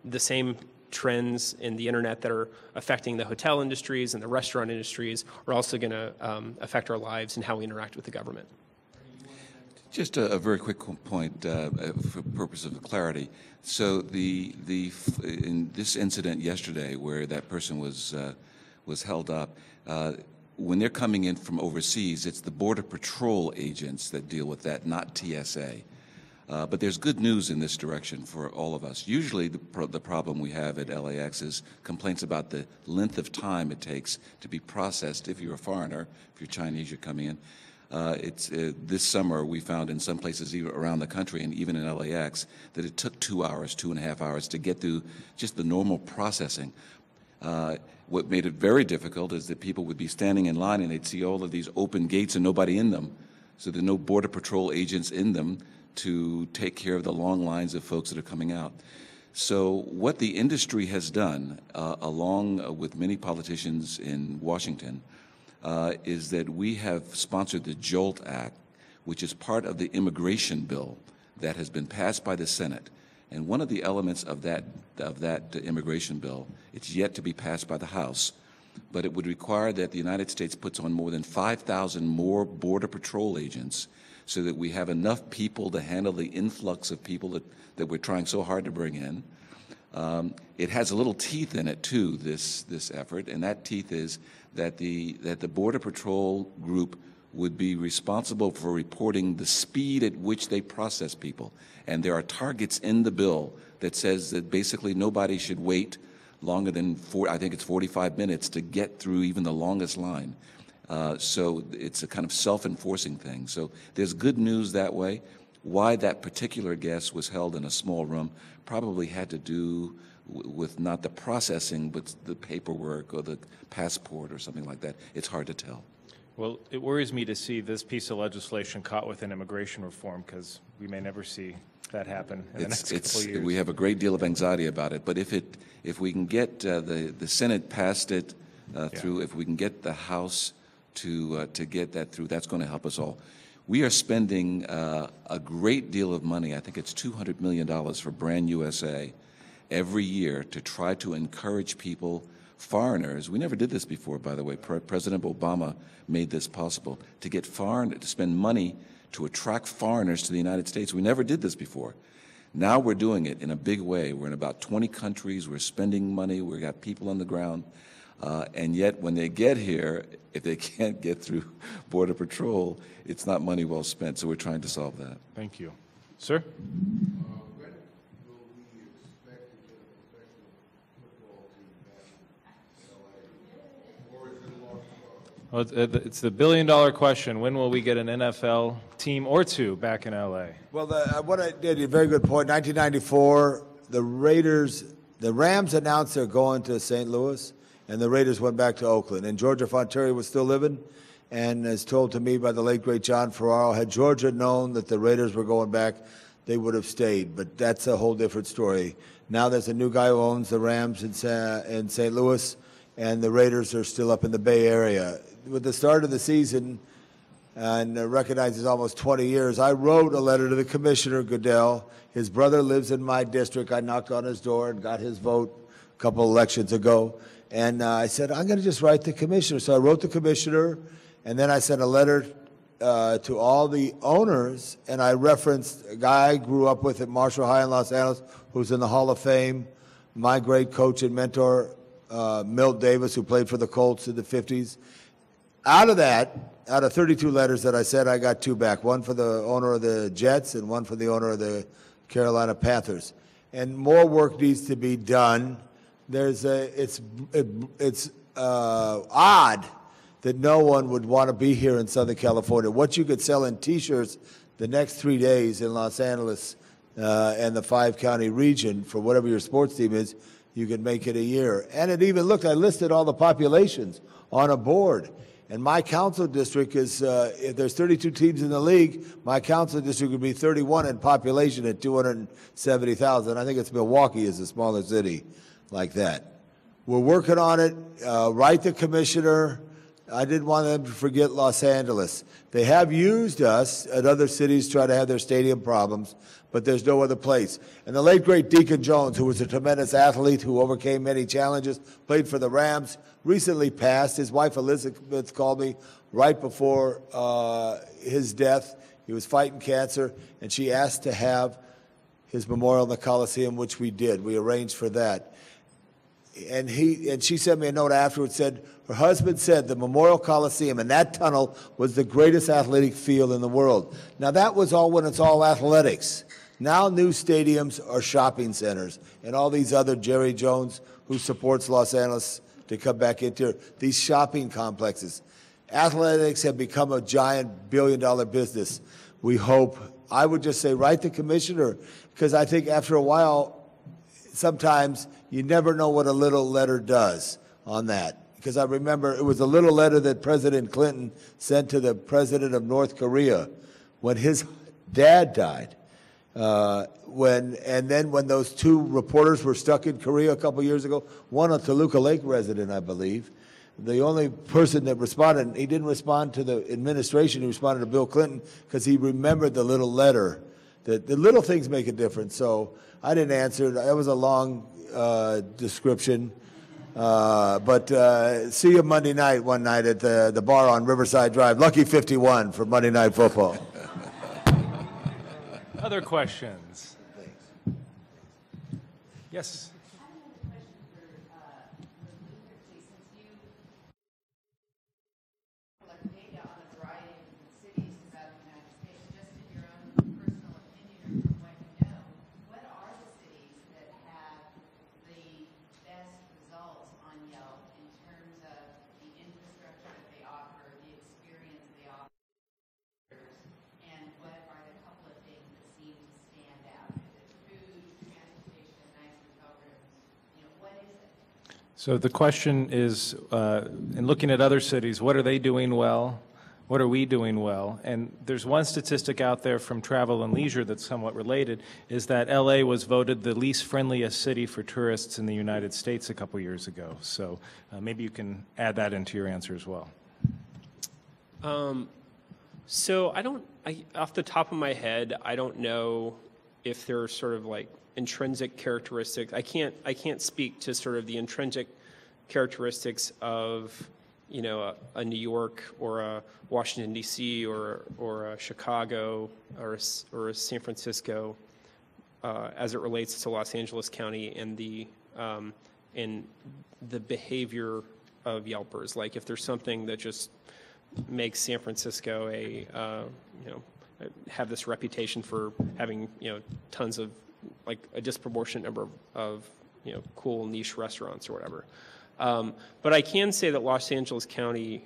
the same trends in the internet that are affecting the hotel industries and the restaurant industries are also going to affect our lives and how we interact with the government. Just a very quick point for purpose of clarity. So in this incident yesterday where that person was held up, when they're coming in from overseas, it's the Border Patrol agents that deal with that, not TSA. But there's good news in this direction for all of us. Usually the problem we have at LAX is complaints about the length of time it takes to be processed if you're a foreigner, if you're Chinese, you're coming in. This summer we found in some places even around the country and even in LAX that it took 2 hours, 2.5 hours to get through just the normal processing. What made it very difficult is that people would be standing in line and they'd see all of these open gates and nobody in them. So there are no Border Patrol agents in them to take care of the long lines of folks that are coming out. So what the industry has done, along with many politicians in Washington, is that we have sponsored the JOLT Act, which is part of the immigration bill that has been passed by the Senate. And one of the elements of that immigration bill, it's yet to be passed by the House, but it would require that the United States puts on more than 5,000 more Border Patrol agents so that we have enough people to handle the influx of people that we're trying so hard to bring in. It has a little teeth in it, too, this effort, and that teeth is that the Border Patrol group would be responsible for reporting the speed at which they process people. And there are targets in the bill that says that basically nobody should wait longer than, I think it's 45 minutes to get through even the longest line. So it's a kind of self-enforcing thing. So there's good news that way. Why that particular guest was held in a small room probably had to do with not the processing, but the paperwork or the passport or something like that. It's hard to tell. Well, it worries me to see this piece of legislation caught within immigration reform because we may never see that happen in the next couple of years. We have a great deal of anxiety about it, but if we can get the Senate passed it through, if we can get the House to get that through. That's going to help us all. We are spending a great deal of money. I think it's $200 million for Brand USA every year to try to encourage people, foreigners. We never did this before, by the way. President Obama made this possible, to get to spend money to attract foreigners to the United States. We never did this before. Now we're doing it in a big way. We're in about 20 countries. We're spending money. We've got people on the ground. And yet when they get here, if they can't get through Border Patrol, it's not money well spent. So we're trying to solve that. Thank you. Sir? When will we expect to get a professional football team back in LA? Or is it long ago? Well, it's the billion-dollar question. When will we get an NFL team or two back in L.A.? Well, what I did, a very good point. 1994, the Rams announced they're going to St. Louis, and the Raiders went back to Oakland. And Georgia Fonterri was still living, and as told to me by the late, great John Ferraro, had Georgia known that the Raiders were going back, they would have stayed. But that's a whole different story. Now there's a new guy who owns the Rams in St. Louis, and the Raiders are still up in the Bay Area. With the start of the season, and recognizes almost 20 years, I wrote a letter to the commissioner, Goodell. His brother lives in my district. I knocked on his door and got his vote a couple elections ago. And I said, I'm going to just write the commissioner. So I wrote the commissioner, and then I sent a letter to all the owners, and I referenced a guy I grew up with at Marshall High in Los Angeles, who's in the Hall of Fame, my great coach and mentor, Milt Davis, who played for the Colts in the 50s. Out of 32 letters that I said, I got 2 back, one for the owner of the Jets and one for the owner of the Carolina Panthers. And more work needs to be done. It's odd that no one would want to be here in Southern California. What you could sell in T-shirts the next 3 days in Los Angeles and the 5-county region for whatever your sports team is, you could make it a year. And it even looked, I listed all the populations on a board. And my council district is, if there's 32 teams in the league, my council district would be 31 in population at 270,000. I think it's Milwaukee is the smallest city like that. We're working on it. Write the commissioner. I didn't want them to forget Los Angeles. They have used us at other cities try to have their stadium problems, but there's no other place. And the late, great Deacon Jones, who was a tremendous athlete who overcame many challenges, played for the Rams, recently passed. His wife Elizabeth called me right before his death. He was fighting cancer, and she asked to have his memorial in the Coliseum, which we did. We arranged for that. And she sent me a note afterwards, said her husband said the Memorial Coliseum and that tunnel was the greatest athletic field in the world. Now that was all when it's all athletics. Now new stadiums are shopping centers and all these other, Jerry Jones, who supports Los Angeles to come back into these shopping complexes. Athletics have become a giant billion-dollar business. We hope. I would just say write the commissioner, because I think after a while, sometimes you never know what a little letter does on that. Because I remember it was a little letter that President Clinton sent to the president of North Korea when his dad died. And then when those 2 reporters were stuck in Korea a couple years ago, one a Toluca Lake resident, I believe, the only person that responded, he didn't respond to the administration, he responded to Bill Clinton because he remembered the little letter. That the little things make a difference. So I didn't answer. That was a long description. But see you Monday night, one night at the bar on Riverside Drive. Lucky 51 for Monday Night Football. Other questions? Yes. So the question is, in looking at other cities, what are they doing well? What are we doing well? And there's one statistic out there from Travel and Leisure that's somewhat related, is that LA was voted the least friendliest city for tourists in the United States a couple years ago. So maybe you can add that into your answer as well. So off the top of my head, I don't know if there are sort of like intrinsic characteristics. I can't speak to sort of the intrinsic characteristics of, you know, a New York or a Washington D.C. or a Chicago or a San Francisco as it relates to Los Angeles County and the behavior of Yelpers. Like if there's something that just makes San Francisco have this reputation for having, you know, tons of, like a disproportionate number of you know, cool niche restaurants or whatever. But I can say that Los Angeles County,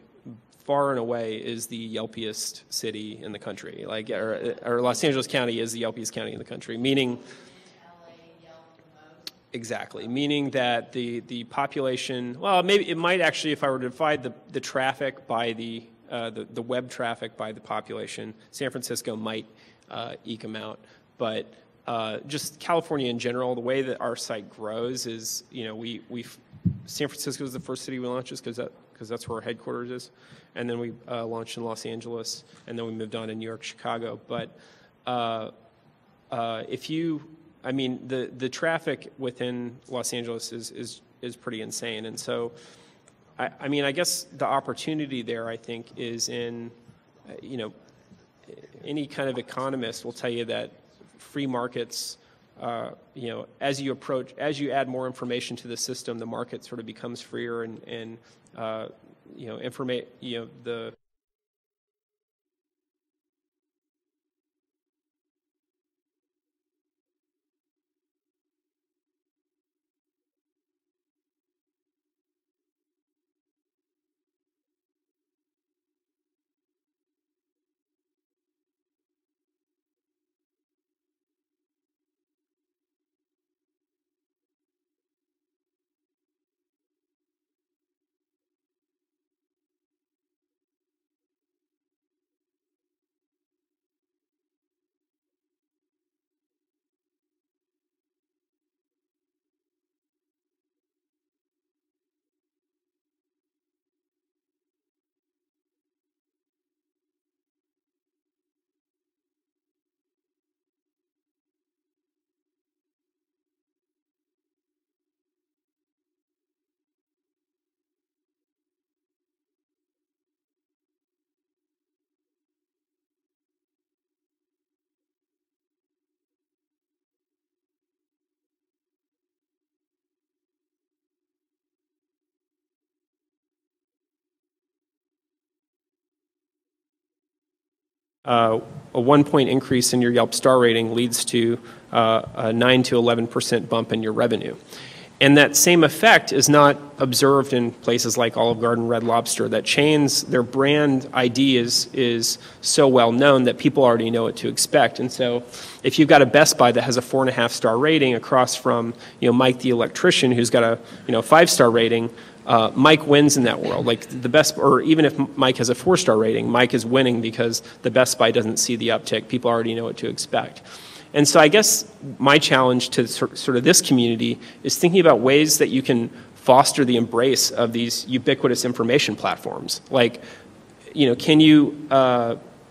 far and away, is the Yelpiest city in the country. Like, or Los Angeles County is the Yelpiest county in the country, meaning. Exactly, meaning that the population, well, maybe it might actually, if I were to divide the traffic by the web traffic by the population, San Francisco might eke them out. But just California in general, the way that our site grows is, you know, San Francisco is the first city we launched just because that's where our headquarters is. And then we launched in Los Angeles, and then we moved on to New York, Chicago. But I mean, the traffic within Los Angeles is pretty insane. And so, I mean, I guess the opportunity there, I think, is in, you know, any kind of economist will tell you that free markets, you know, as you add more information to the system, the market sort of becomes freer and you know, the a 1-point increase in your Yelp star rating leads to a 9 to 11% bump in your revenue. And that same effect is not observed in places like Olive Garden, Red Lobster, that chains, their brand ID is so well known that people already know what to expect. And so if you've got a Best Buy that has a 4.5-star rating across from, you know, Mike the electrician who's got a, you know, 5-star rating, Mike wins in that world. Like the Best, or even if Mike has a 4-star rating, Mike is winning because the Best Buy doesn't see the uptick. People already know what to expect. And so I guess my challenge to sort of this community is thinking about ways that you can foster the embrace of these ubiquitous information platforms. Like, you know, can you,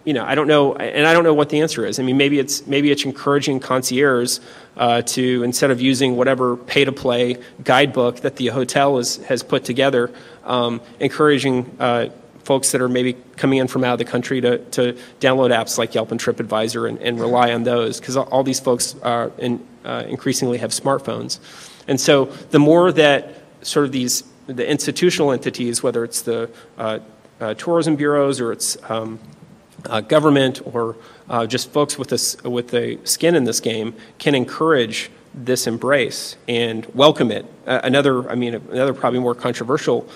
you know, I don't know, and I don't know what the answer is. I mean, maybe it's encouraging concierges to, instead of using whatever pay-to-play guidebook that the hotel has put together, encouraging folks that are maybe coming in from out of the country to download apps like Yelp and TripAdvisor and rely on those, because all these folks increasingly have smartphones. And so the more that sort of the institutional entities, whether it's the tourism bureaus or it's government or just folks with a skin in this game, can encourage this embrace and welcome it. Another probably more controversial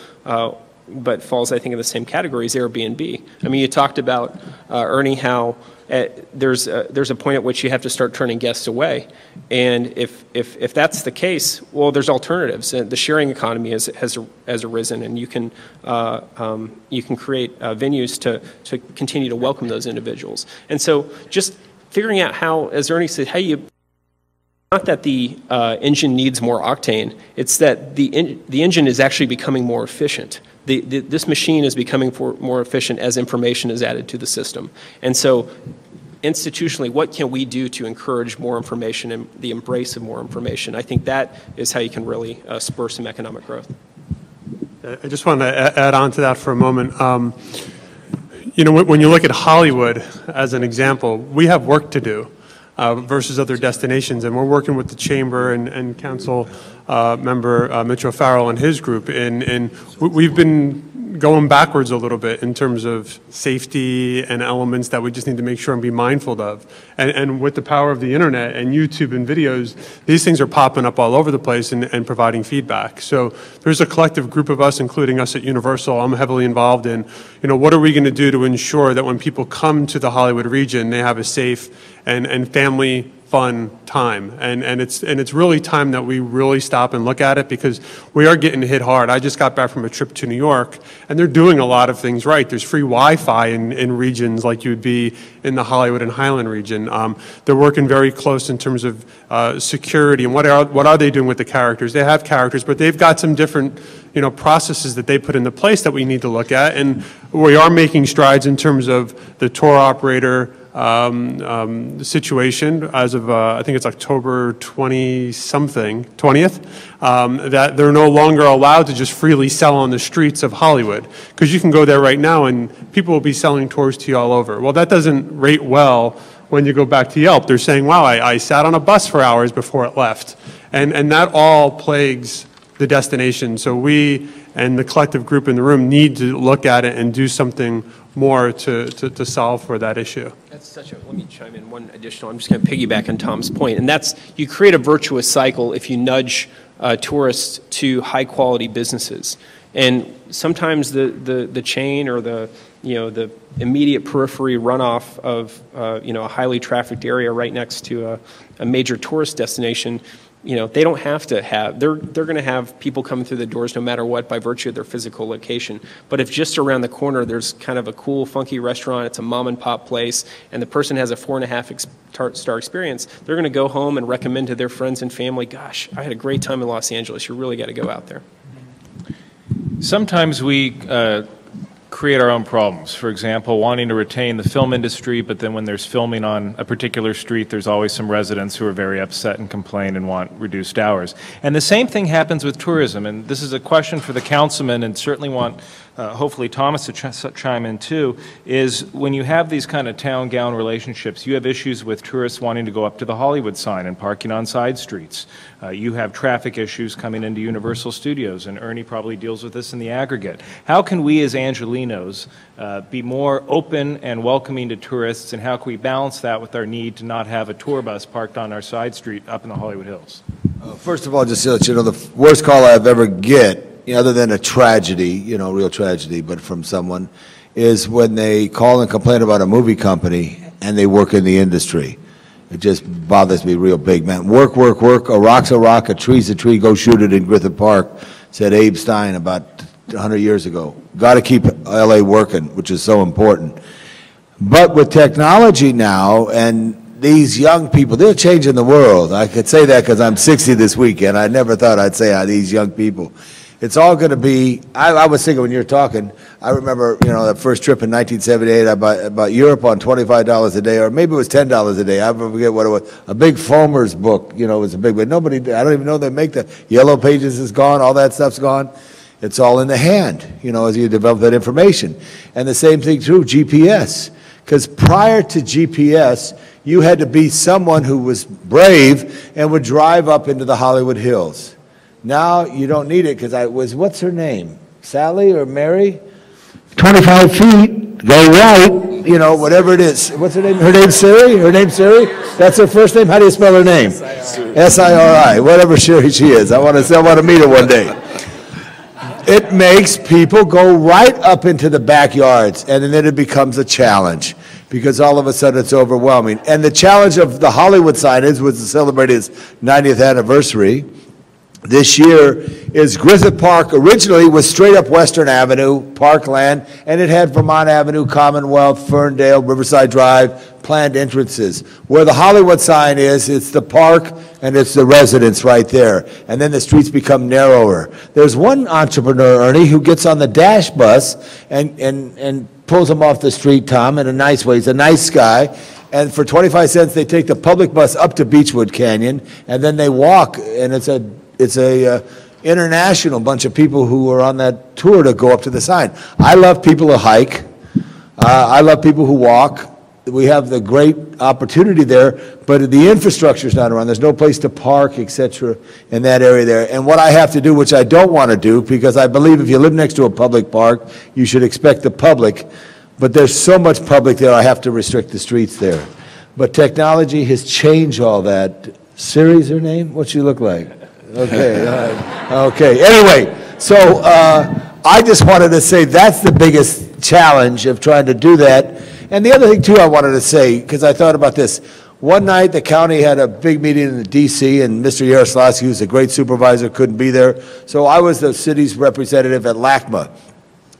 but falls, I think, in the same category as Airbnb. I mean, you talked about, Ernie, how there's a point at which you have to start turning guests away. And if that's the case, well, there's alternatives. The sharing economy has arisen, and you can create venues to continue to welcome those individuals. And so just figuring out how, as Ernie said, how you, not that the engine needs more octane, it's that the engine is actually becoming more efficient. this machine is becoming more efficient as information is added to the system. And so institutionally, what can we do to encourage more information and the embrace of more information? I think that is how you can really spur some economic growth. I just want to add on to that for a moment. You know, when you look at Hollywood as an example, we have work to do versus other destinations, and we're working with the Chamber and Council member Mitch O'Farrell and his group, and we've been going backwards a little bit in terms of safety and elements that we just need to make sure and be mindful of. And with the power of the internet and YouTube and videos, these things are popping up all over the place and providing feedback. So there's a collective group of us, including us at Universal. I'm heavily involved in, you know, what are we going to do to ensure that when people come to the Hollywood region, they have a safe and family fun time, and it's really time that we really stop and look at it, because we are getting hit hard. I just got back from a trip to New York, and they're doing a lot of things right. There's free Wi-Fi in regions like you would be in the Hollywood and Highland region. They're working very close in terms of security and what are they doing with the characters. They have characters, but they've got some different, you know, processes that they put into place that we need to look at, and we are making strides in terms of the tour operator situation as of, I think it's October 20th, that they're no longer allowed to just freely sell on the streets of Hollywood, because you can go there right now and people will be selling tours to you all over. Well, that doesn't rate well when you go back to Yelp. They're saying, wow, I sat on a bus for hours before it left. And that all plagues the destination. So we and the collective group in the room need to look at it and do something more to solve for that issue. That's such a, let me chime in one additional, I'm just going to piggyback on Tom's point, and that's you create a virtuous cycle if you nudge tourists to high quality businesses. And sometimes the chain or the immediate periphery runoff of a highly trafficked area right next to a major tourist destination, they don't have to have, they're going to have people coming through the doors no matter what by virtue of their physical location. But if just around the corner there's kind of a cool, funky restaurant, it's a mom and pop place, and the person has a 4.5-star experience, they're going to go home and recommend to their friends and family, gosh, I had a great time in Los Angeles, you really got to go out there. Sometimes we create our own problems. For example, wanting to retain the film industry, but then when there's filming on a particular street, there's always some residents who are very upset and complain and want reduced hours. And the same thing happens with tourism, and this is a question for the councilman, and certainly want hopefully Thomas to chime in too, is when you have these kind of town-gown relationships, you have issues with tourists wanting to go up to the Hollywood sign and parking on side streets. You have traffic issues coming into Universal Studios, and Ernie probably deals with this in the aggregate. How can we as Angelenos be more open and welcoming to tourists, and how can we balance that with our need to not have a tour bus parked on our side street up in the Hollywood Hills? First of all, just to let you know, the worst call I've ever get, other than a tragedy, real tragedy, but from someone, is when they call and complain about a movie company and they work in the industry. It just bothers me real big, man. Work, work, work. A rock's a rock, a tree's a tree. Go shoot it in Griffith Park, said Abe Stein about 100 years ago. Got to keep L.A. working, which is so important. But with technology now and these young people, they're changing the world. I could say that because I'm 60 this weekend. I never thought I'd say these young people. It's all going to be, I was thinking when you're talking, I remember, that first trip in 1978, I bought Europe on $25 a day, or maybe it was $10 a day. I forget what it was. A big Foamer's book, was a big, but nobody, I don't even know they make the Yellow Pages is gone, all that stuff's gone. It's all in the hand, as you develop that information. And the same thing too, GPS. Because prior to GPS, you had to be someone who was brave and would drive up into the Hollywood Hills. Now you don't need it, because what's her name? Sally or Mary? 25 feet, go right, whatever it is. What's her name? Her name's Siri? Her name's Siri? That's her first name? How do you spell her name? S-I-R-I, whatever Siri she is. I want to meet her one day. It makes people go right up into the backyards, and then it becomes a challenge, because all of a sudden it's overwhelming. And the challenge of the Hollywood sign was to celebrate its 90th anniversary. this year is Griffith Park originally was straight up Western Avenue, parkland, and it had Vermont Avenue, Commonwealth, Ferndale, Riverside Drive, planned entrances. Where the Hollywood sign is, it's the park and it's the residence right there. And then the streets become narrower. There's one entrepreneur, Ernie, who gets on the dash bus and pulls them off the street, Tom, in a nice way. He's a nice guy. And for 25 cents, they take the public bus up to Beechwood Canyon, and then they walk, and it's a international bunch of people who are on that tour to go up to the sign. I love people who hike. I love people who walk. We have the great opportunity there, but the infrastructure's not around. There's no place to park, et cetera, in that area there. And what I have to do, which I don't want to do, because I believe if you live next to a public park, you should expect the public, but there's so much public there, I have to restrict the streets there. But technology has changed all that. Siri's her name? What's she look like? Okay, okay. Anyway, so I just wanted to say that's the biggest challenge of trying to do that. And the other thing, too, I wanted to say, because I thought about this. One night, the county had a big meeting in the D.C., and Mr. Yaroslavsky, who's a great supervisor, couldn't be there. So I was the city's representative at LACMA,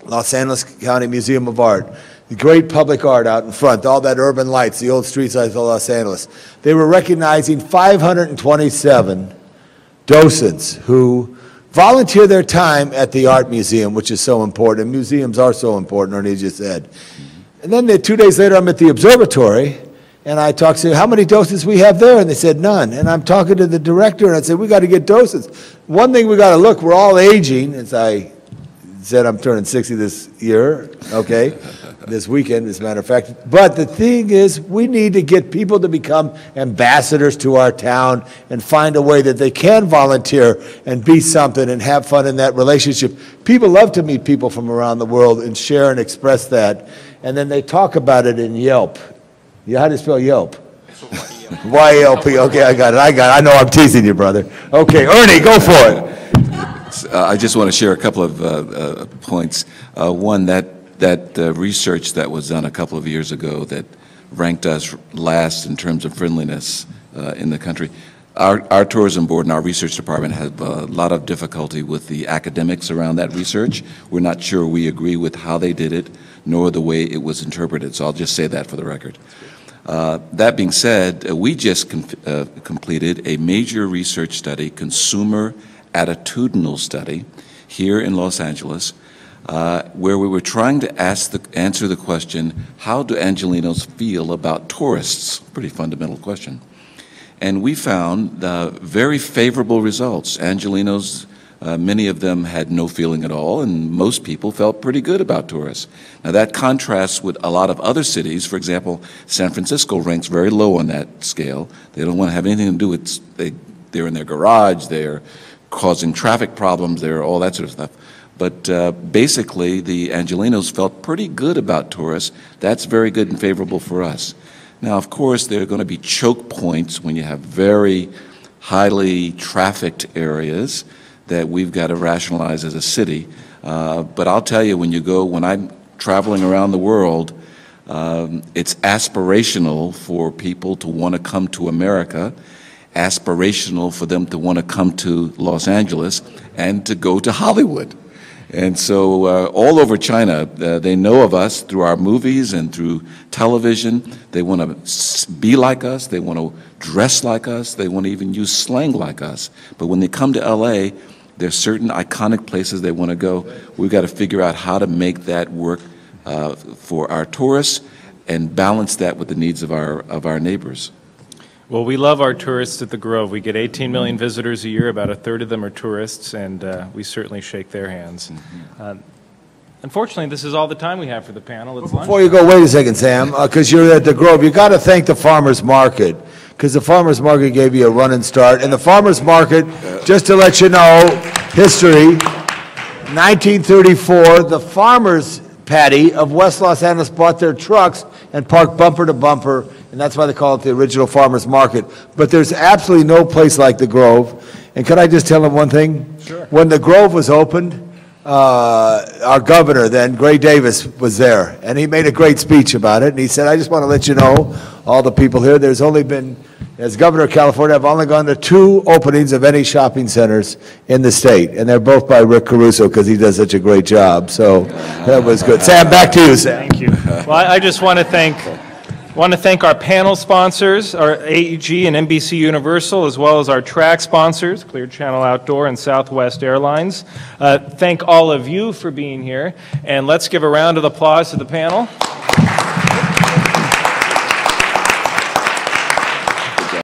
Los Angeles County Museum of Art. The great public art out in front, all that urban lights, the old street sides of Los Angeles. They were recognizing 527 docents who volunteer their time at the art museum, which is so important. Museums are so important, Ernie just said. And then 2 days later, I'm at the observatory, and I talked to how many docents we have there, and they said none. And I'm talking to the director, and I said, we got to get docents. One thing we got to look, we're all aging, as I said, I'm turning 60 this year, okay, this weekend, as a matter of fact. But the thing is, we need to get people to become ambassadors to our town and find a way that they can volunteer and be something and have fun in that relationship. People love to meet people from around the world and share and express that. And then they talk about it in Yelp. Yeah, how do you spell Yelp? Y-E-L-P. Okay, I got it. I know I'm teasing you, brother. Okay, Ernie, go for it. I just want to share a couple of points. One, that research that was done a couple of years ago that ranked us last in terms of friendliness in the country. Our tourism board and our research department have a lot of difficulty with the academics around that research. We're not sure we agree with how they did it, nor the way it was interpreted. So I'll just say that for the record. That being said, we just completed a major research study, consumer attitudinal study, here in Los Angeles, where we were trying to answer the question, how do Angelenos feel about tourists? Pretty fundamental question. And we found very favorable results. Angelenos, many of them had no feeling at all, and most people felt pretty good about tourists. Now that contrasts with a lot of other cities. For example, San Francisco ranks very low on that scale. They don't want to have anything to do with, they're in their garage, they're causing traffic problems, they're all that sort of stuff. But basically, the Angelenos felt pretty good about tourists. That's very good and favorable for us. Now, of course, there are going to be choke points when you have very highly trafficked areas that we've got to rationalize as a city. But I'll tell you, when I'm traveling around the world, it's aspirational for people to want to come to America, aspirational for them to want to come to Los Angeles, and to go to Hollywood. And so all over China, they know of us through our movies and through television. They want to be like us. They want to dress like us. They want to even use slang like us. But when they come to L.A., there's certain iconic places they want to go. We've got to figure out how to make that work for our tourists and balance that with the needs of our neighbors. Well, we love our tourists at the Grove. We get 18 million visitors a year. About a third of them are tourists, and we certainly shake their hands. Unfortunately, this is all the time we have for the panel. It's lunch. Before you go, wait a second, Sam, because you're at the Grove. You've got to thank the farmers market, because the farmers market gave you a running start. And the farmers market, just to let you know, history, 1934, the farmers' patty of West Los Angeles bought their trucks and parked bumper to bumper, and that's why they call it the original farmers market. But there's absolutely no place like the Grove. And could I just tell them one thing? Sure. When the Grove was opened, our governor then, Gray Davis, was there, and he made a great speech about it, and he said, I just want to let you know, all the people here, there's only been, as governor of California, I've only gone to 2 openings of any shopping centers in the state, and they're both by Rick Caruso, because he does such a great job, so that was good. Sam, back to you, Sam. Thank you. Well, I just want to thank our panel sponsors, our AEG and NBC Universal, as well as our track sponsors, Clear Channel Outdoor and Southwest Airlines. Thank all of you for being here, and let's give a round of applause to the panel.